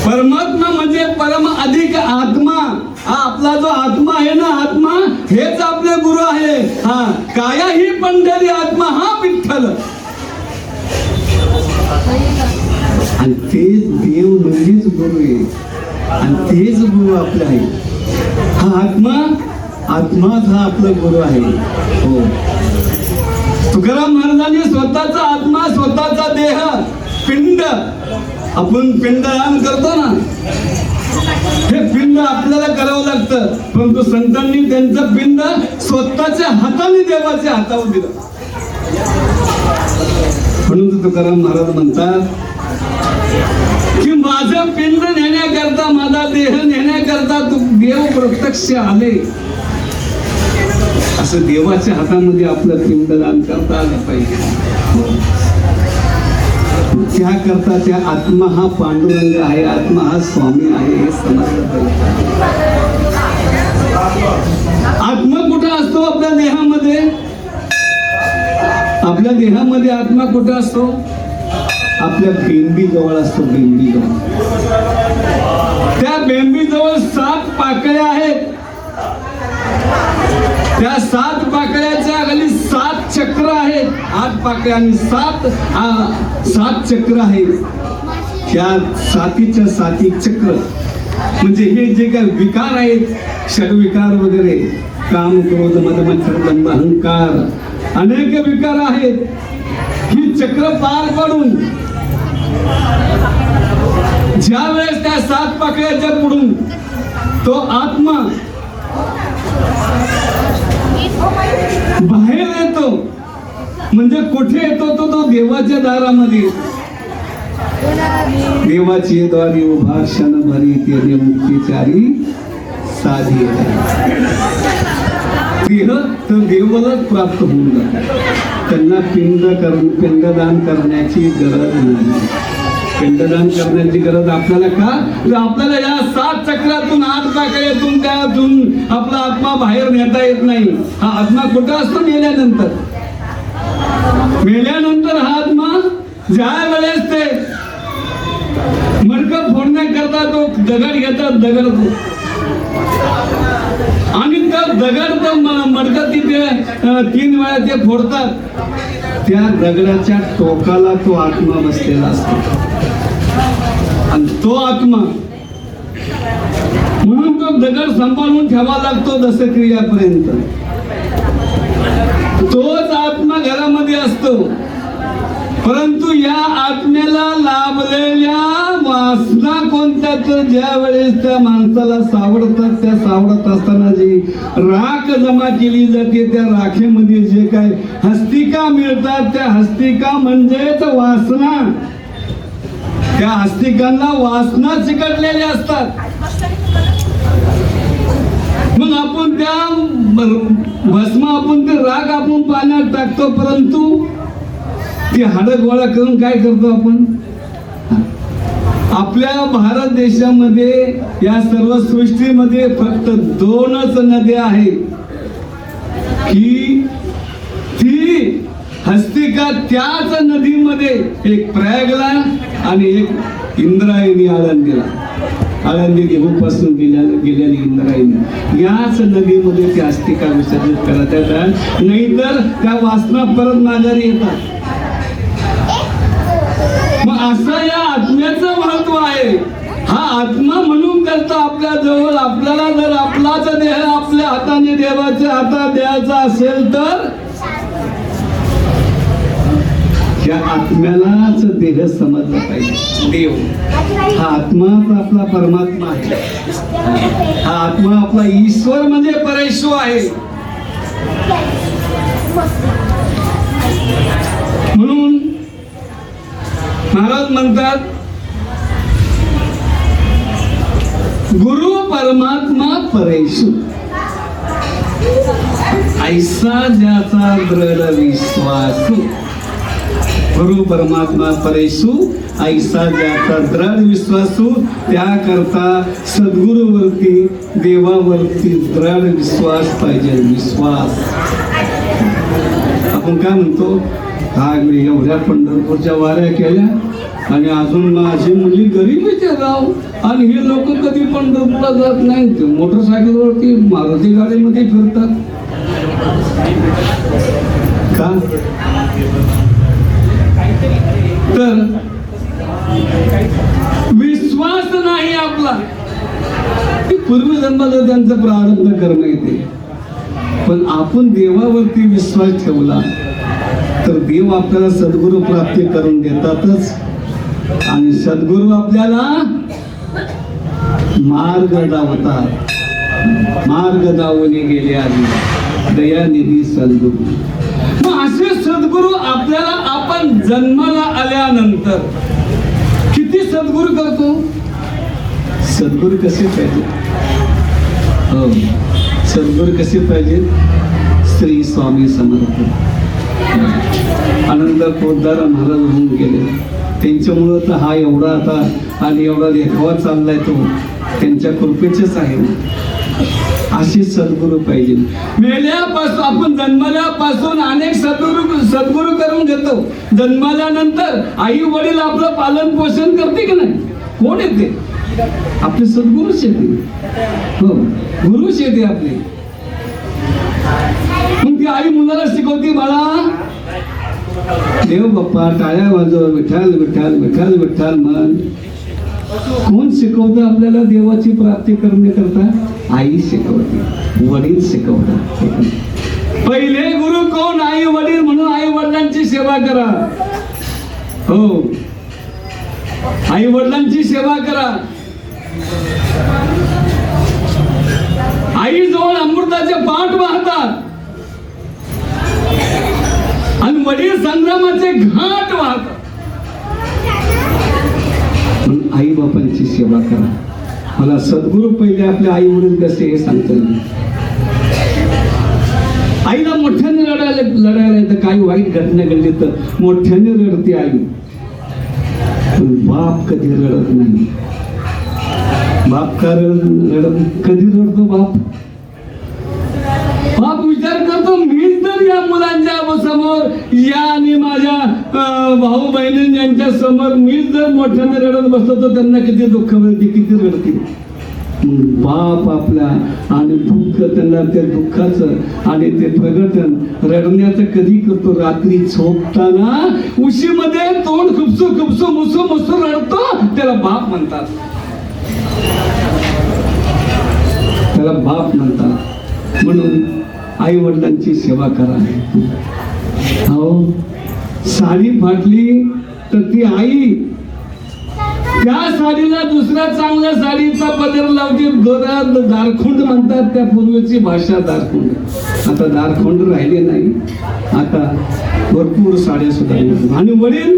S1: परमात्मा म्हणजे परम अधिक आत्मा. हा आपला जो आत्मा आहे ना, आत्मा हेच आपले गुरु आहे. हा काया ही पंढरी आत्मा हा विठ्ठल. आणि तेच देव म्हणजेच गुरु आहे, आणि तेच गुरु आपले आहे. हा आत्माच हा आपला गुरु आहे. हो, तुकाराम महाराजांनी स्वतःचा आत्मा, स्वतःचा देह, पिंड, आपण पिंडदान करतो ना, हे पिंड आपल्याला करावं लागतं. परंतु संतांनी त्यांचं पिंड स्वतःच्या हाताने देवाच्या हातावर दिलं. म्हणून तुकाराम महाराज म्हणतात की माझं पिंड नेण्याकरता, माझा देह नेण्याकरता तू देव प्रत्यक्ष आले. असं देवाच्या हातामध्ये आपलं पिंडदान करता आलं पाहिजे. त्याकरता त्या आत्मा हा पांडुरंग आहे, आत्मा हा स्वामी आहे हे समजलं पाहिजे. आत्मा कुठं असतो आपल्या देहामध्ये, आपल्या देहामध्ये आत्मा कुठं असतो, आपल्या बेंबी जवळ असतो. बेंबी जवळ, त्या बेंबी जवळ 7 पाकळ्या आहेत. त्या 7 पाकळ्याच्या खाली 7 चक्र आहेत. 8 पाकळ्या आणि 7 चक्र आहेत. त्या 7च्या 7 चक्र म्हणजे हे जे काही विकार आहेत, षडविकार वगैरे, काम, क्रोध, मद, मत्सर, दंभ, अहंकार, अनेक विकार आहेत. ही चक्र पार पडून ज्या वेळेस त्या 7 पाकळ्याच्या पुढून तो आत्मा बाहेर येतो, म्हणजे कुठे येतो तो देवाच्या दारामध्ये. देवाची द्वारी उभा क्षण भरी तेने मुक्तीचारी साधी. देह तर देवालाच प्राप्त होऊन जातात. त्यांना पिंडदान करण्याची गरज नाही. पिंडदान करण्याची गरज आपल्याला का, आपल्याला या 7 चक्रातून, 8 पाकळ्यातून, त्यातून आपला आत्मा बाहेर नेता येत नाही. हा आत्मा कुठं असतो, मेल्यानंतर. मेल्यानंतर हा आत्मा ज्या वेळेस ते मडकं फोडण्याकरता तो दगड घेतात, दगड, आणि त्या दगड मडकं तिथे 3 वेळा ते फोडतात. त्या दगडाच्या टोकाला तो आत्मा बसलेला असतो. आणि तो आत्मा, म्हणून तो दगड सांभाळून ठेवा लागतो दशक्रियापर्यंत. तोच आत्मा घरामध्ये असतो. परंतु या आत्म्याला लाभलेल्या वासना कोणत्या, तर ज्या वेळेस त्या माणसाला सावडतात, त्या सावडत असताना जी राख जमा केली जाते, त्या राखेमध्ये जे काय हस्तिका मिळतात, त्या हस्तिका म्हणजेच वासना. त्या आस्तिकांना वासना चिकटलेल्या असतात. मग आपण त्या भस्म आपण ते राग आपण पाण्यात टाकतो, परंतु ती हाडं गोळा करून काय करतो आपण? आपल्या भारत देशामध्ये या सर्व सृष्टीमध्ये फक्त 2च नद्या आहेत की ती हस्तिका त्याच नदीमध्ये, एक प्रयागला आणि एक इंद्रायणी आळंदी देहूपासून गेलेली इंद्रायणी, याच नदीमध्ये ती हस्तिका विसर्जित करत येतात. नाहीतर त्या वासना परत माघारी येतात. मग असं या आत्म्याचं महत्व आहे. हा आत्मा म्हणून करता आपल्या जवळ आपल्याला जर आपलाच देह आपल्या हाताने देवाच्या हातात द्यायचा असेल तर या आत्म्यालाच देह समजला पाहिजे. देव हा आत्माच आपला परमात्मा आहे. हा आत्मा आपला ईश्वर म्हणजे परेश्वर आहे. म्हणून महाराज म्हणतात, गुरु परमात्मा परेशु, ऐसा ज्याचा दृढ विश्वासू. गुरु परमात्मा परेशु, ऐसा ज्याचा दृढ विश्वासू. त्याकरता सद्गुरूवरती, देवावरती दृढ विश्वास पाहिजे. विश्वास आपण काय म्हणतो, काय मी एवढ्या पंढरपूरच्या वाऱ्या केल्या आणि अजून माझी मुली गरीबीचे गाव, आणि हे लोक कधी पंढरपूरला जात नाही. ते मोटरसायकलवरती मारुती गाडीमध्ये फिरतात का? तर विश्वास नाही आपला. पूर्वी जन्माला त्यांचं प्रारब्ध कर्म येते, पण आपण देवावरती विश्वास ठेवला तर देव आपल्याला सद्गुरू प्राप्ती करून देतातच. आणि सद्गुरू आपल्याला मार्ग दावतात. मार्ग दावले गेले आधी दयानिधी सद्गुरू. मग असे सद्गुरू आपल्याला आपण जन्माला आल्यानंतर किती सद्गुरू करतो. सद्गुरू कसे पाहिजे? हो, सद्गुरू कसे पाहिजे? श्री स्वामी समर्थ आनंद पोतदार महाराज होऊन गेले. त्यांच्यामुळं तर हा एवढा आता आणि एवढा देखावा चाललाय तो त्यांच्या कृपेचेच आहे. अशी सद्गुरू पाहिजे. मेल्यापासून आपण जन्मल्यापासून अनेक सद्गुरू करून घेतो. जन्मल्यानंतर आई वडील आपलं पालन पोषण करते की नाही? कोण येते? आपले सद्गुरूच येते. हो, गुरुच येते आपले. मग ती आई मुलाला शिकवते, बाळा देव बाप्पा टाळ्या वाजव, विठ्ठल विठ्ठल विठ्ठल विठ्ठल म्हण. कोण शिकवतं आपल्याला देवाची प्राप्ती करण्याकरता? आई शिकवते, वडील शिकवतात. पहिले गुरु कोण? आई वडील. म्हणून आई वडिलांची सेवा करा. हो, आई वडिलांची सेवा करा. आई जवळ अमृताचे पाठ वाहतात आणि वडील संग्रामाचे घाट वाहतात. आई बापांची सेवा करा. मला सद्गुरू पहिले आपले आई वडील कसे हे सांगता येईल. आईला मोठ्याने लढायला येतं. काही वाईट घटना घडली तर मोठ्याने रडते आई, पण बाप कधी रडत नाही. बाप का कधी रडतो? बाप विचार करतो, मी तर या मुलांच्या समोर या आणि माझ्या भाऊ बहिणी यांच्या समोर मीच जर मोठ्याने रडत बसतो तर त्यांना किती दुःख मिळते, किती रडतील. बाप आपला आणि दुःख, त्यांना त्या दुःखाचं आणि ते प्रगटन रडण्याचं कधी करतो? रात्री झोपताना उशीमध्ये तोंड खुपसू खुपसू मुसू मुसू रडतो. त्याला बाप म्हणतात. त्याला बाप म्हणतात. म्हणून आई वडिलांची सेवा करा. हो, साडी फाटली तर ती आई त्या साडीला दुसऱ्या चांगल्या साडीचा पदर लावते. दारखुंड म्हणतात, त्या पूर्वीची भाषा दारखुंड. आता दारखुंड राहिले नाही, आता भरपूर साड्या सुद्धा. आणि वडील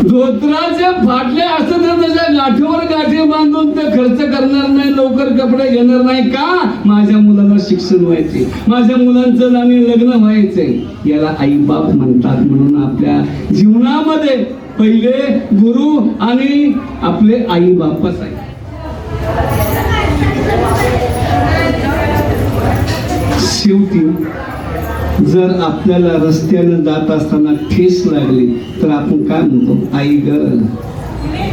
S1: धोत्राचे फाटले असतं तर त्याच्या गाठीवर गाठी बांधून ते खर्च करणार नाही, लवकर कपडे घेणार नाही. का? माझ्या मुलाला शिक्षण व्हायचे, माझ्या मुलांचं आणि लग्न व्हायचंय. याला आई बाप म्हणतात. म्हणून आपल्या जीवनामध्ये पहिले गुरु आणि आपले आई बापच आहे. शेवटी जर आपल्याला रस्त्यानं जात असताना ठेस लागली तर आपण काय म्हणतो? आई ग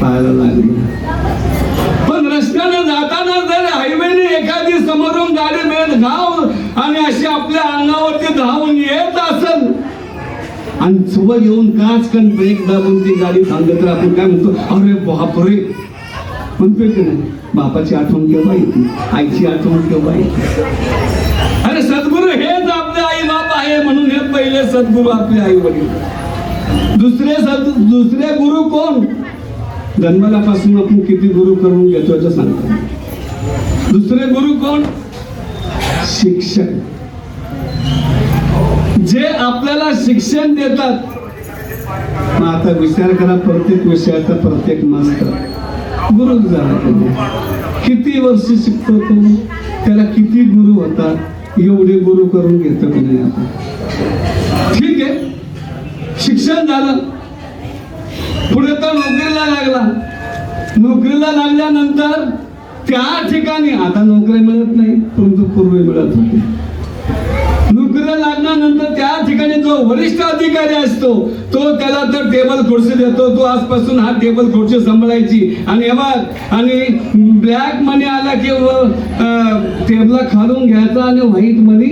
S1: पाहायला लागली. पण रस्त्यानं जाताना जर हायवेने एखादी समोरून गाडी मिळत घाव आणि अशी आपल्या अंगावरती धावून येत असेल आणि सुबह येऊन काचकन ब्रेक दाबून ती गाडी थांबली तर आपण काय म्हणतो? अरे बापरे. म्हणतोय की नाही? बापाची आठवण केव्हा येते, आईची आठवण केव्हा येते. अरे सद्गुरू हेच आपले आई बाप आहे. म्हणून हे पहिले सद्गुरू आपले आई वडील. दुसरे गुरु कोण? जन्मल्यापासून आपण किती गुरु करून घेतो ते सांगतो. दुसरे गुरु कोण? शिक्षक, जे आपल्याला शिक्षण देतात. मग आता विचार करा, प्रत्येक विषयाचा प्रत्येक मास्तर गुरु झाला. किती वर्ष शिकतो तो, त्याला किती गुरु होता, एवढे गुरु करून घेतो की नाही आपण. ठीक आहे, शिक्षण झालं, पुढे तो नोकरीला लागला. नोकरीला लागल्यानंतर त्या ठिकाणी आता नोकरी मिळत नाही, परंतु पूर्वी मिळत होती. नोकरीला लागल्यानंतर त्या ठिकाणी जो वरिष्ठ अधिकारी असतो तो त्याला तर टेबल खुर्ची देतो. तो आजपासून हा टेबल खुर्ची सांभाळायची आणि आणि ब्लॅक मनी आला की टेबला खालून घ्यायचा आणि व्हाईट मनी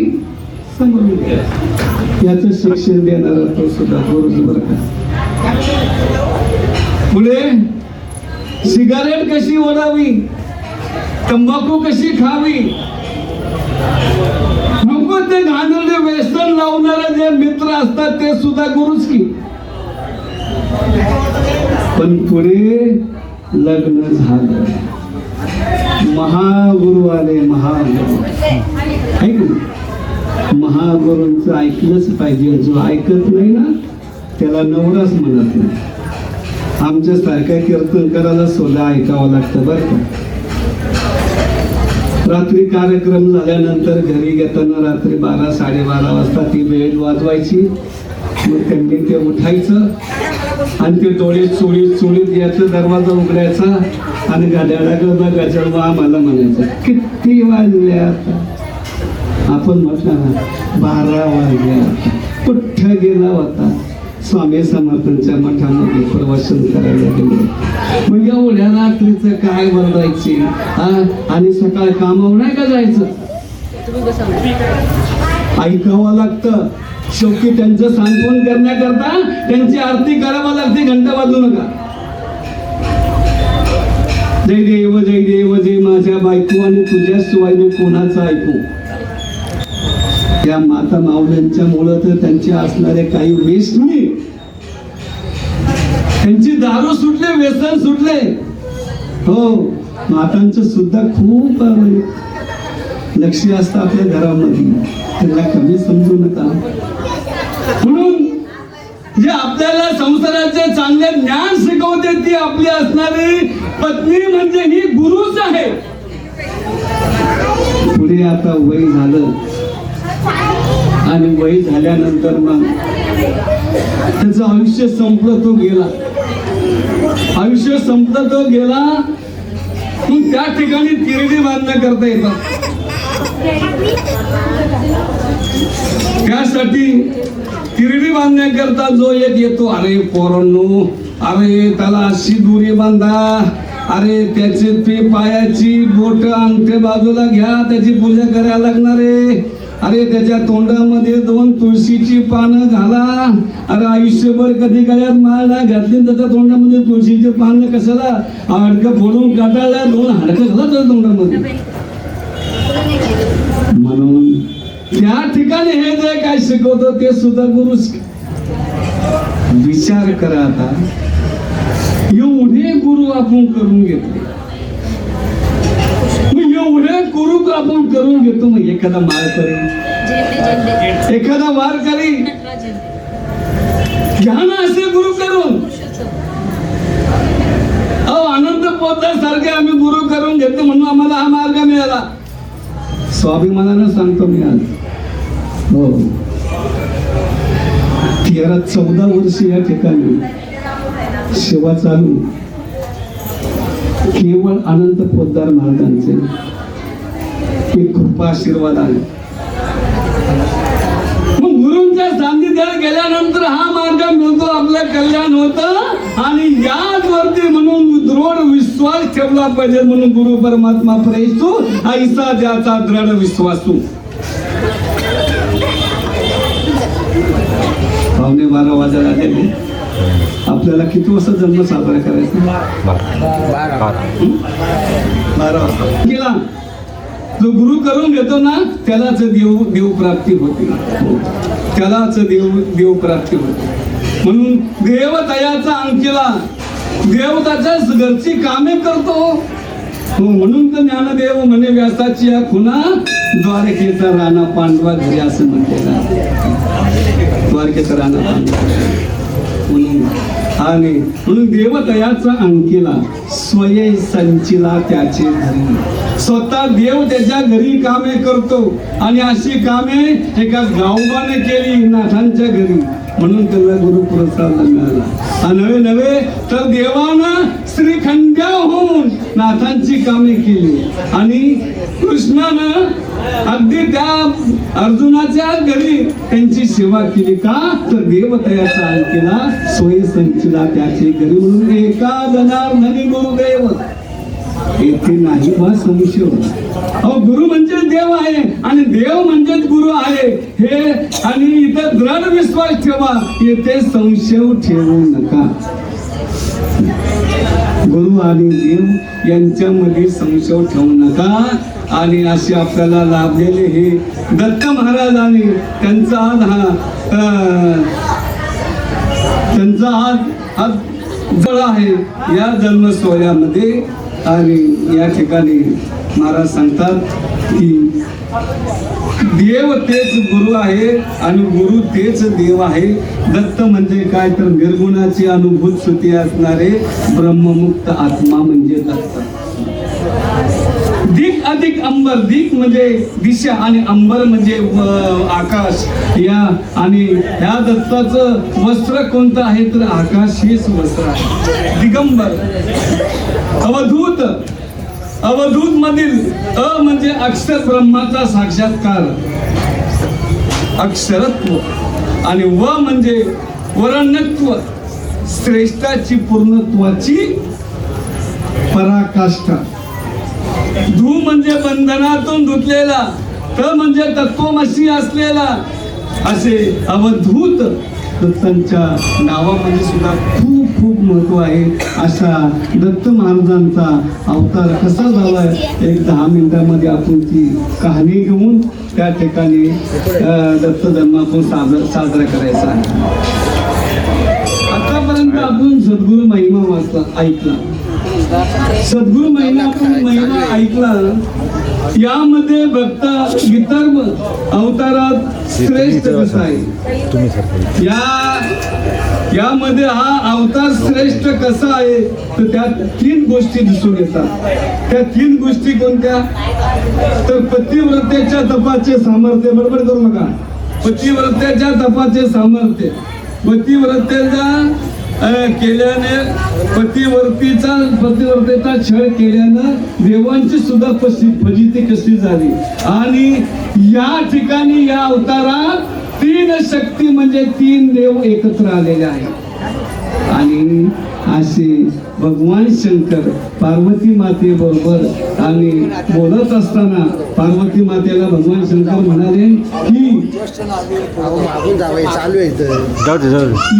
S1: सांभाळून घ्यायचं. याचं शिक्षण देणारा तो सुद्धा बरोबर का. पुढे सिगारेट कशी ओढावी, तंबाखू कशी खावी, नको ते घाणेरडे व्यसन लावणारे जे मित्र असतात ते सुद्धा गुरुच की. पण पुढे लग्न झालं, महागुरु आले. महागुरु ऐकलं, महागुरूंचं ऐकलंच पाहिजे. जो ऐकत नाही ना त्याला नवराच म्हणत नाही. आमच्या सारख्या कीर्तनकाराला सुद्धा ऐकावं लागतं बरं का. रात्री कार्यक्रम झाल्यानंतर घरी घेताना रात्री 12-12:30 वाजता ती बेल वाजवायची. मग त्यांनी ते उठायचं आणि ते डोळे चोळीत यायचं, दरवाजा उघडायचा आणि घड्याळाकडे बघायचं. वा आम्हाला म्हणायचं किती वाजले आता. आपण म्हटलं ना 12 वाजले. कुठं गेला होता? स्वामी समर्थांच्या मठामध्ये प्रवचन करायला गेलो. मग एवढ्या रात्रीचं काय बोलायचे आणि सकाळ कामावर नाही का जायचं? ऐकावं लागतं. शेवटी त्यांचं सांत्वन करण्याकरता त्यांची आरती करावं लागते. घंटा वाजू नका. जय देव जय देव जय माझ्या बायको आणि तुझ्याशिवाय मी कोणाचं ऐकू. या माता माऊल्यांच्या मुळे तर त्यांचे असणारे काही व्यसनी, त्यांची दारू सुटले, व्यसन सुटले. हो, मातांचं सुद्धा खूप लक्ष असतं आपल्या घरामध्ये. त्यांना कमी समजू नका. म्हणून जे आपल्याला संसाराचे चांगले ज्ञान शिकवते ती आपली असणारी पत्नी म्हणजे ही गुरुच आहे. पुढे आता वय झालं आणि वय झाल्यानंतर मग त्याचं आयुष्य संपलं, तो गेला. आयुष्य संपलं, तो गेला. मग त्या ठिकाणी तिरडी बांधणं करता येतात. त्यासाठी तिरडी बांधण्याकरता जो एक येतो, अरे पोरांनो, अरे त्याला अशी दोरी बांधा, अरे त्याचे ते पायाची बोट अंगठे बाजूला घ्या, त्याची पूजा करायला लागणार आहे. अरे त्याच्या तोंडामध्ये 2 तुळशीची पानं घाला. अरे आयुष्यभर कधी गळ्यात माळ नाही घातली, त्याच्या तोंडामध्ये तुळशीची पानं कशाला? हाडकं फोडून काटायला 2 हाडकं घाला त्याच्या तोंडामध्ये. म्हणून त्या ठिकाणी हे जे काय शिकवतो ते सुद्धा गुरुच. विचार करा आता, एवढे गुरु आपण करून घेतले. एवढे गुरु आपण करून घेतो. मग एखादा माळकरी, एखादा वारकरी घ्या ना असे गुरु करून. अभिमानानं सांगतो मी आज. हो, 13-14 वर्ष या ठिकाणी सेवा चालू, केवळ अनंत पोद्दार महाराजांचे एक कृपा आशीर्वाद आहे. मग गुरूंच्या सान्निध्यात गेल्यानंतर हा मार्ग मिळतो, आपलं कल्याण होतं. आणि याच वरती म्हणून दृढ विश्वास ठेवला पाहिजे. म्हणून गुरु परमात्मा प्रेसू ऐसा ज्याचा दृढ विश्वासू. 11:15 वाजायला आलेले. आपल्याला किती वाजता जन्म साजरा करायचा? 12 वाजता केला. जो गुरु करून घेतो ना त्यालाच देव प्राप्ती होते, त्यालाच देव प्राप्ती होते. म्हणून देव तयाचा अंकिला, देव त्याच्याच घरची कामे करतो. हो, म्हणून तर ज्ञानदेव म्हणे व्यासाची या खुना द्वारकेचा राणा पांडवा घरी असं म्हणलेला. द्वारकेचा राणा पांडवा म्हणून. आणि म्हणून देव तयाचा अंकिला, स्वये संचिला त्याचे घरी. स्वतः देव त्याच्या घरी कामे करतो. आणि अशी कामे एका गावबाने केली नाथांच्या घरी, म्हणून त्याला गुरु पुरस्कार मिळाला. आणि नव्हे तर देवानं श्रीखंड्या होऊन नाथांची कामे केली. आणि कृष्णानं अगदी त्या अर्जुनाच्या घरी त्यांची सेवा केली. का तर देव तयाचा अंकिला, सोयी संचिला त्याचे घरी. म्हणून एका जनार्दनी गुरुदेव येथे नाही बा संशय. अहो, गुरु म्हणजे देव आहे आणि देव म्हणजेच गुरु आहे हे. आणि इथं दृढ विश्वास ठेवा, येथे संशय ठेवू नका. गुरु आणि देव यांच्यामध्ये संशय ठेवू नका. आणि असे आपल्याला लाभलेले हे दत्त महाराजांनी त्यांचा आज जळ आहे या जन्म सोहळ्यामध्ये. आणि या ठिकाणी महाराज सांगतात की देव तेच गुरु आहे आणि गुरु तेच देव आहे. दत्त म्हणजे काय तर निर्गुणाची अनुभूत श्रुती असणारे ब्रह्ममुक्त आत्मा म्हणजे दत्त. दिक अधिक अंबर, दिक म्हणजे दिशा आणि अंबर म्हणजे आकाश. या आणि ह्या दत्ताचं वस्त्र कोणतं आहे तर आकाश हेच वस्त्र आहे. दिगंबर. अवधूत, अवधूत मधील अ म्हणजे अक्षर ब्रह्माचा साक्षात्कार, अक्षरत्व. आणि व म्हणजे वरण्यत्व, श्रेष्ठाची पूर्णत्वाची पराकाष्ठा. धू म्हणजे बंधनातून धुतलेला, त म्हणजे तत्वमसी असलेला. असे अवधूत दत्तांच्या नावामध्ये सुद्धा खूप खूप महत्व आहे. अशा दत्त महाराजांचा अवतार कसा झालाय एक 10 मिनिटांमध्ये आपण ती कहाणी घेऊन त्या ठिकाणी दत्त जन्म आपण साजरा करायचा आहे. आतापर्यंत आपण सद्गुरु महिमा वाचला, ऐकला. सद्गुरु महिमा ऐकला. यामध्ये भक्त विदर्भ अवतारात श्रेष्ठ कसा आहे, यामध्ये हा अवतार श्रेष्ठ कसा आहे तर त्यात 3 गोष्टी दिसून येतात. त्या 3 गोष्टी कोणत्या तर पतिव्रतेच्या तपाचे सामर्थ्य. बरोबर करू नका. पतिव्रतेच्या तपाचे सामर्थ्य. पतिव्रतेचा केल्याने पतिव्रतेचा छळ केल्यानं देवांची सुद्धा फजिती कशी झाली. आणि या ठिकाणी या अवतारात 3 शक्ती म्हणजे 3 देव एकत्र आलेले आहेत. आणि असे भगवान शंकर पार्वती माते बरोबर आणि बोलत असताना पार्वती मातेला भगवान शंकर म्हणाले की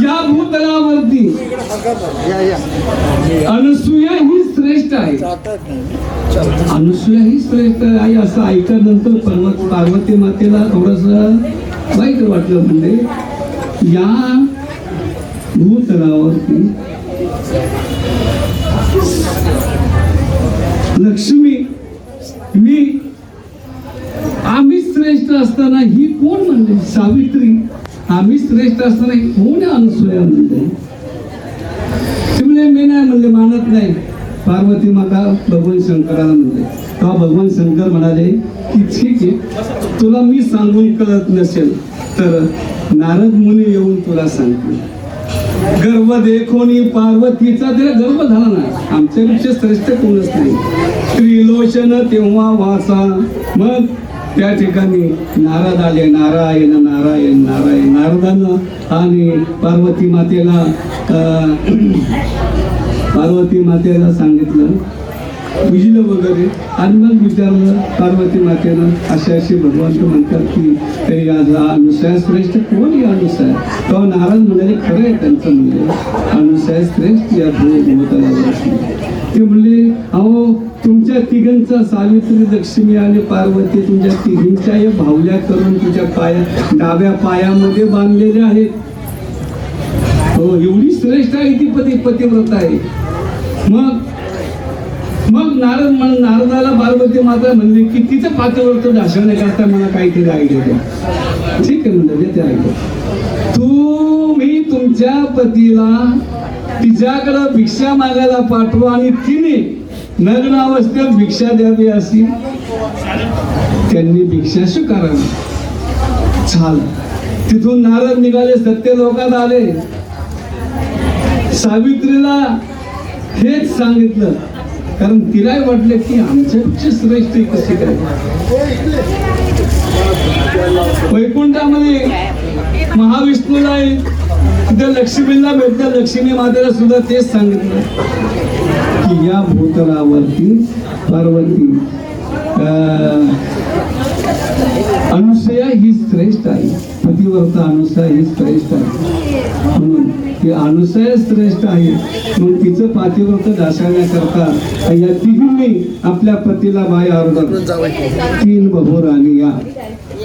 S1: या भूतलावरती अनसूया ही श्रेष्ठ आहे. अनसूया ही श्रेष्ठ आहे असं ऐकल्यानंतर पार्वती मातेला थोडस वाईट वाटलं. म्हणजे या भूतलावरती लक्ष्मी आम्ही श्रेष्ठ असताना ही कोण म्हणते सावित्री. आम्ही श्रेष्ठ असताना ही कोण अनसूया म्हणते. मी नाही म्हणले, मानत नाही. पार्वती माता भगवान शंकराला म्हणले, तेव्हा भगवान शंकर म्हणाले की ठीक आहे, तुला मी सांगून कळत नसेल तर नारद मुनी येऊन तुला सांगतील. गर्व देखोनी पार्वतीचा तिला गर्व झाला ना, आमच्यापेक्षा श्रेष्ठ कोणच नाही. त्रिलोचन तेव्हा वाचा. मग त्या ठिकाणी नारद आले. नारायण नारायण नारायण. नारदानं आणि पार्वती मातेला सांगितलं, पूजलं वगैरे, आणि मग विचारलं पार्वती मातेनं, अशी भगवान म्हणतात की तरी आज अनुसया श्रेष्ठ कोण या अनुसया? तेव्हा नारद म्हणाले, खरं आहे त्यांचं म्हणजे अनुसया श्रेष्ठ या भूतलावर. ते म्हणले, अहो तुमच्या तिघांचा सावित्री, लक्ष्मी आणि पार्वती तुमच्या तिघींच्या या भावल्या करून तुझ्या डाव्या पायामध्ये बांधलेल्या आहेत. हो, एवढी श्रेष्ठ आहे ती पतिव्रता आहे. मग नारदाला पार्वती माता म्हणली की तिचं पात्रव्रत दाखवण्याकरता मला काहीतरी आयडिया द्या. ठीक आहे म्हणलं, देते आयडिया. तुम्ही तुमच्या पतीला तिच्याकडं भिक्षा मागायला पाठवा आणि तिने नग्न अवस्थेत भिक्षा द्यावी अशी त्यांनी भिक्षा स्वीकारावी. झालं. तिथून नारद निघाले, सत्य लोकात आले. सावित्रीला हेच सांगितलं, कारण तिलाही वाटलं की आमच्यापेक्षा श्रेष्ठ कशी काय. वैकुंठामध्ये महाविष्णूला तिथे लक्ष्मीला भेटलं. लक्ष्मी मातेला सुद्धा तेच सांगितलं की या भूतलावरती पार्वती अनुसया ही श्रेष्ठ आहे. पतिव्रता अनुसया ही श्रेष्ठ आहे. म्हणून ती अनुसया श्रेष्ठ आहे. मग तिचं पातिव्रत दाखवण्याकरता या तिघींनी आपल्या पतीला बाय ऑर्डर, 3 बहुरानिया.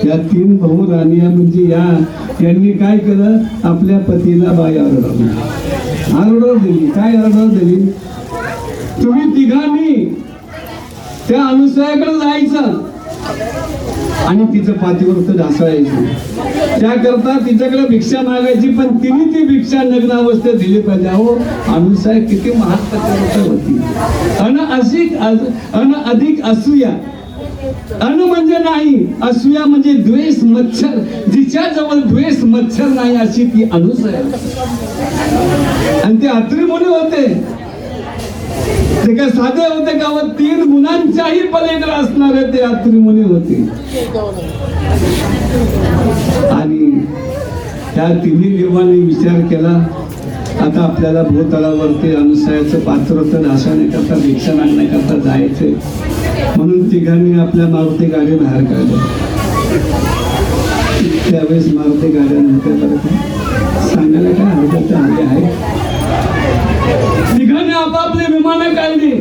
S1: या 3 बहुरानिया म्हणजे यांनी काय केलं, आपल्या पतीला बाय ऑर्डर दिली. काय ऑर्डर दिली? तुम्ही तिघांनी त्या अनुसयाकडे जायचं आणि तिचं पातिव्रत ढासळायचं. त्याकरता तिच्याकडे भिक्षा मागायची, पण तिने ती भिक्षा नग्न अवस्थेत दिली पाहिजे. हो, अनुसया किती महान पातिव्रत होती. अधिक असूया. म्हणजे नाही, असूया म्हणजे द्वेष मच्छर. जिच्या जवळ द्वेष मच्छर नाही अशी ती अनुसया. आणि ते अत्री मुनी होते. ते काय साधे होते का? 3 गुणांच्याही पलीकडे असणारे ते अत्री मुनी होते. आणि त्या तिन्ही देवांनी विचार केला, आता आपल्याला भूतलावरती अनुसयाचं पात्रत्व दाखवण्याकरता, भिक्षा मागण्याकरता जायचंय. म्हणून तिघांनी आपल्या मारुती गाडी बाहेर काढल्या. त्यावेळेस मारुती गाड्या नव्हत्या बरं, सांगायला काय हरकत आहे. तिघांनी आपापली विमानं काढली.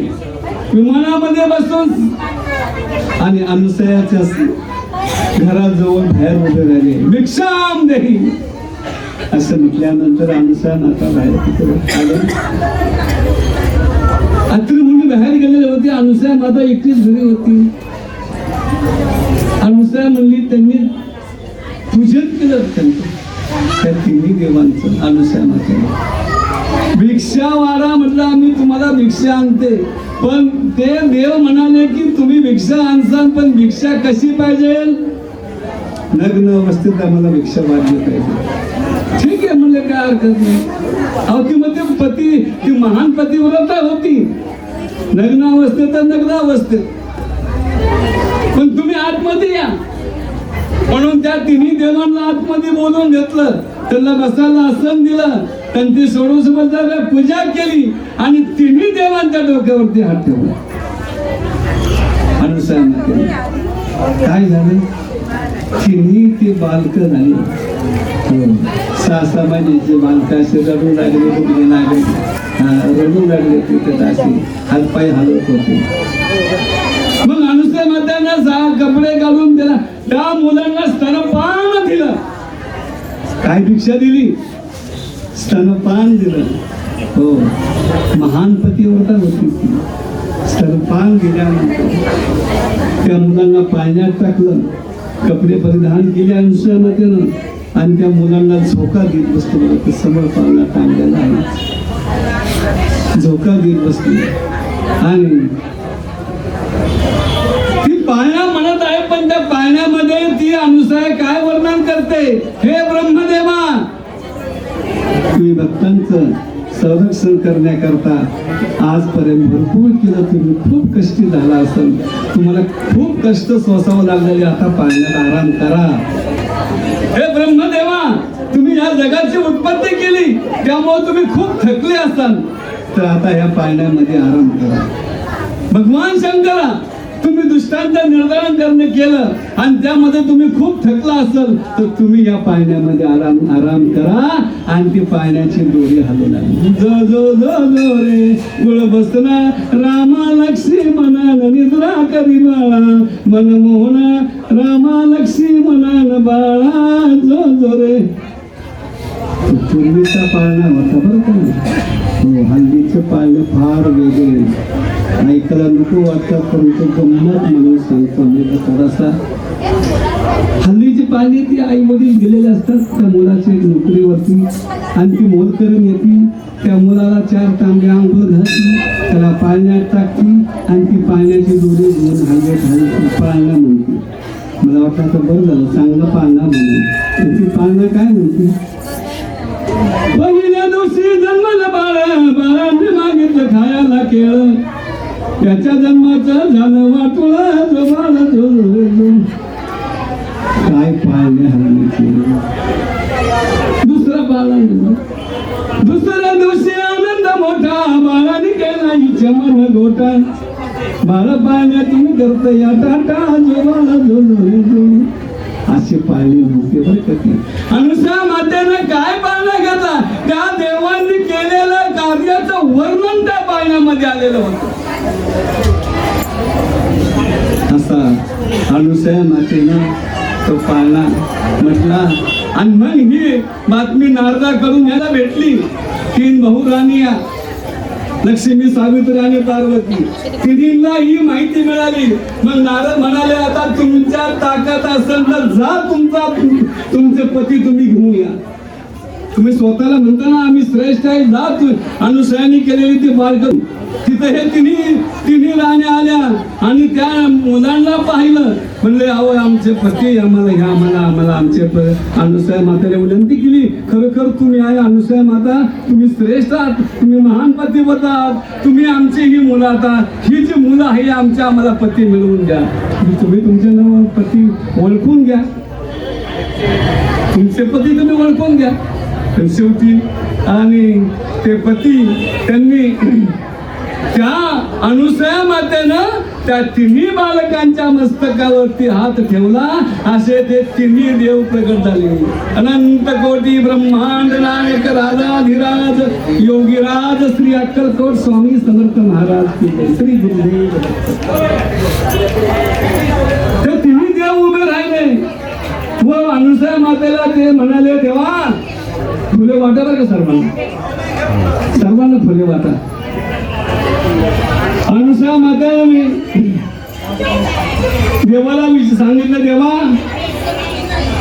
S1: विमानामध्ये बसून आणि अनुसयाच्या घराजवळ बाहेर उभे राहिले. भिक्षाम देही असं म्हटल्यानंतर अनुसया माता बाहेर तिथे आले. अत्री मुनी बाहेर गेलेले होते. अनुसया माता एकटीच घरी होती. अनुसया म्हणली, त्यांनी पूजन केलं त्यांचं, त्या तिन्ही देवांचं. अनुसया मातेने भिक्षा वाढा म्हटलं, आम्ही तुम्हाला भिक्षा आणते. पण ते देव म्हणाले की तुम्ही भिक्षा आणसाल, पण भिक्षा कशी पाहिजे? नग्न अवस्थेत आम्हाला भिक्षा वाढली पाहिजे. ठीक आहे म्हणले, काय हरकत नाही. अहो ती मध्ये ती महान पतिव्रता होती. नग्न अवस्थेत तर नग्न अवस्थेत, पण तुम्ही आतमध्ये या. म्हणून त्या तिन्ही देवांना आतमध्ये बोलवून घेतलं. त्यांना बसायला आसन दिलं. त्यांची सोडून पूजा केली आणि तिन्ही देवांच्या डोक्यावरती हात ठेवला. अनुसयाने काय झालं? तिन्ही ते बालक झाली. 6 महिन्याचे बालक असे रडू लागले, दुखले लागले, रडू लागले. तिथे असे हातपाय हलत होते. मग अनुसया मात्यांना कपडे घालून दिला. त्या मुलांना स्तनपान दिलं. काय भिक्षा दिली? स्तनपान दिलं. हो, महान पतिव्रता होती ती. स्तनपान दिल्यानंतर त्या मुलांना पाण्यात टाकलं, कपडे परिधान केले अनुसयानं, आणि त्या मुलांना झोका देत बसतो. समोर पावला टांगलेला आहे, झोका देत बसली. आणि ती पाळणा म्हणत आहे, पण त्या पाळण्यामध्ये ती अनुसूया काय वर्णन करते? हे ब्रह्मदेवा, तुम्ही भक्तांचं संरक्षण करण्याकरता आजपर्यंत भरपूर केलं, तुम्ही खूप कष्टी झाला असेल, तुम्हाला खूप कष्ट सोसावं लागलेले, आता पाळण्यात आराम करा. हे ब्रह्मदेवा, तुम्ही या जगाची उत्पत्ती केली, त्यामुळे तुम्ही खूप थकले असाल, तर आता या पाळण्यामध्ये आराम करा. भगवान शंकरा, तुम्ही दुष्टांचं निर्धारण करणं केलं आणि त्यामध्ये तुम्ही खूप थकला असेल, तर तुम्ही या पाळण्यामध्ये आराम करा आणि ती पाळण्याची दोरी हलवू लागली. जो जो जो जो रे गुळ बसना रामा लक्ष्मी मनान निद्रा करी बाळा, मनमोहना रामा लक्ष्मी मनान बाळा, जो जो रे. पूर्वीचा पाळणा होता बरं का. हल्लीचे पाळणे फार वेगळे, ऐकायला नको वाटतात, परंतु गंमत म्हणून सांगतो मी थोडासा. हल्लीची पाळणी ती आई वडील गेलेले असतात त्या मुलाची नोकरीवरती, आणि ती मोल करून येते, त्या मुलाला 4 तांबे आंघोळ घालती, त्याला पाळण्यात टाकती आणि ती पाळण्याची दोरी घेऊन हलवत पाळणा म्हणते. मला वाटतं आता बरं झालं, चांगलं पाळणा म्हणून. ती पाळणा काय म्हणते? पहिल्या दिवशी जन्माला बाळाने मागितलं खायला केळ, त्याच्या जन्माचं झालं वाटोळ, काय पाळणे हल्ली. दुसरा पाळणा, दुसऱ्या दिवशी आनंद मोठा, बाळाने केला इच्छा मन गोटा, बाळ पाळण्यातून करत या टाटा, जो बाळा जो. असे पाळणे नव्हते बरं का. अनुसूया मातेनं काय पाळणा घेतला? त्या देवांनी केलेलं कार्याचं वर्णन त्या पाळण्यामध्ये आलेलं होतं. असा अनुसूया मातेनं तो पाळणा म्हटला. आणि मग ही बातमी नारदाकडून याला भेटली. 3 बहुराणिया, लक्ष्मी, सावित्री आणि पार्वती, तिघींना ही माहिती मिळाली. मग नारद म्हणाले, आता तुमच्या ताकद असेल तर जा, तुमचे पती तुम्ही घेऊन या. तुम्ही स्वतःला म्हणता ना आम्ही श्रेष्ठ आहे, जा. अनुसूयाने केलेली ती बालक तिथे हे तिन्ही राण्या आल्या आणि त्या मुलांना पाहिलं. म्हणले, अहो आमचे पती आम्हाला ह्या, आम्हाला आमचे. अनुसूया मातेने विनंती केली, खरोखर तुम्ही आहे अनुसूया माता, तुम्ही श्रेष्ठ आहात, तुम्ही महान पतिव्रत आहात, तुम्ही आमची ही मुलं, आता ही जी मुलं आहे आमच्या, आम्हाला पती मिळवून द्या. तुम्ही तुमचे नाव पती ओळखून घ्या, तुमचे पती तुम्ही ओळखून घ्या. शेवटी आणि ते पती त्यांनी त्या अनुसूया मातेनं त्या तिन्ही बालकांच्या मस्तकावरती हात ठेवला. असे ते तिन्ही देव प्रकट झाले. अनंत कोटी ब्रह्मांड नायक राजाधिराज योगीराज श्री अक्कलकोट स्वामी समर्थ महाराज की श्री गुरुदेव. ते तिन्ही देव उभे राहिले व अनुसूया मातेला ते म्हणाले, देवा फुले वाटा बरं का सर्वांना फुले वाटा. अनुसूया मातेने देवाला सांगितलं, देवा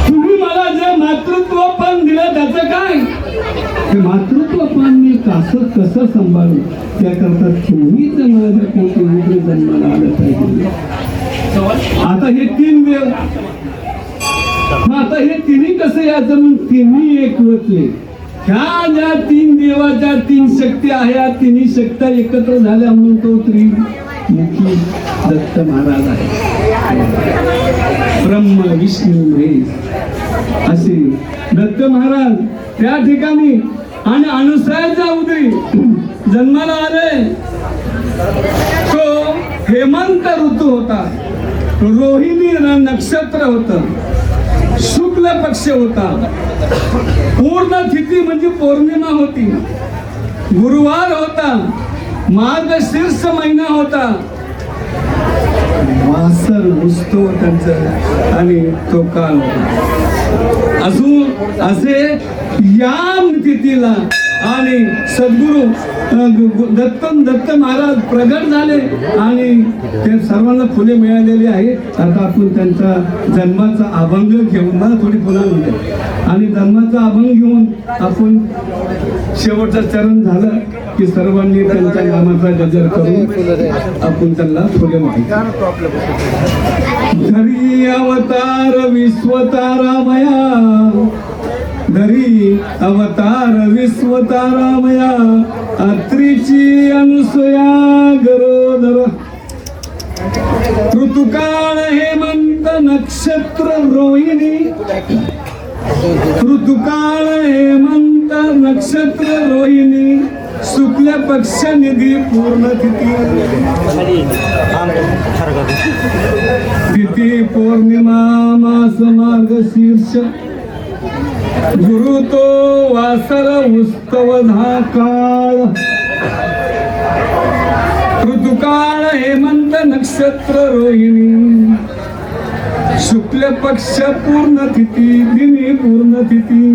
S1: तुम्ही मला जे मातृत्व पण दिलं त्याचं काय? ते मातृत्व पण मी कसं सांभाळू, त्याकरता तुम्हीच माझ्या पोटी जन्माला आलं पाहिजे. आता हे 3 देव, आता हे तिन्ही कसे याचं? मग तिन्ही एक होते. ह्या ज्या 3 देवाच्या 3 शक्ती आहे, तिन्ही शक्त्या एकत्र झाल्या म्हणून तो त्रिमुखी दत्त महाराज आहे. ब्रह्म विष्णू महेश असे दत्त महाराज त्या ठिकाणी. आणि अनुसूयाच्या उदरी जन्माला आले. तो हेमंत ऋतू होता, रोहिणी नक्षत्र होतं, शुक्ल पक्ष होता, पूर्ण तिथी म्हणजे पौर्णिमा होती, गुरुवार होता, मार्गशीर्ष महिना होता, वासर उत्सव त्यांचा आणि तो काळ होता. अजून असे या तिथीला आणि सद्गुरु दत्त महाराज प्रगट झाले आणि ते सर्वांना फुले मिळालेली आहे. आता आपण त्यांचा जन्माचा अभंग घेऊन, मला थोडी फुलं मिळते आणि जन्माचा अभंग घेऊन आपण शेवटचं चरण झालं. की सर्वांनी त्यांच्या नामाचा गजर करून आपण त्यांना फुले माहिती धरी अवतार विश्वतारामया धरी अवतार विश्वतारामया अत्रीची अनुसया गरोदर ऋतुकाळ हेमंत नक्षत्र रोहिणी ऋतुकाळ हेमंत नक्षत्र रोहिणी शुक्ल पक्ष निधी पूर्ण तिथी पौर्णिमा मास मार्गशीर्ष गुरु तो वासर उत्सव काळ ऋतुकाळ हेमंत नक्षत्र रोहिणी शुक्ल पक्ष पूर्ण तिथी दिनी पूर्ण तिथी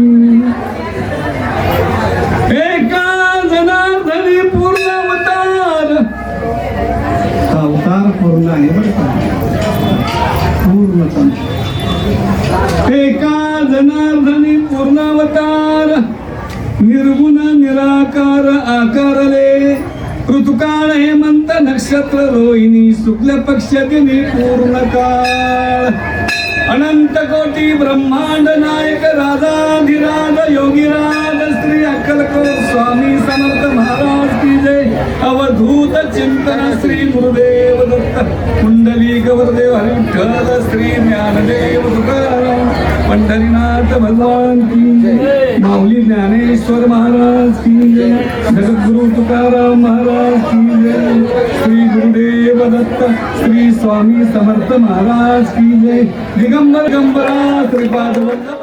S1: एका जनार्दनी पूर्ण अवतार अवतार पूर्ण आहे बरं का पूर्ण एका जनार्दनी पूर्ण अवतार निर्गुण निराकार आकारले ऋतुकाळ हेमंत नक्षत्र रोहिणी शुक्ल पक्ष दिनी पूर्ण काळ अनंत कोटी ब्रह्मांड नायक राजाधिराज योगीराज श्री अक्कलकोट स्वामी समर्थ महाराज की जय अवधूत चिंतन श्री गुरुदेव दत्त कुंडली गौरदेव हरिविठ्ठल श्री ज्ञानदेव तुकाराम पंढरीनाथ भगवान की जय माऊली ज्ञानेश्वर महाराज की जय जगद्गुरु तुकाराम महाराज की जय श्री गुरुदेव दत्त श्री स्वामी समर्थ महाराज की जय दिगंबर गंबरा श्रीपाद वल्लभ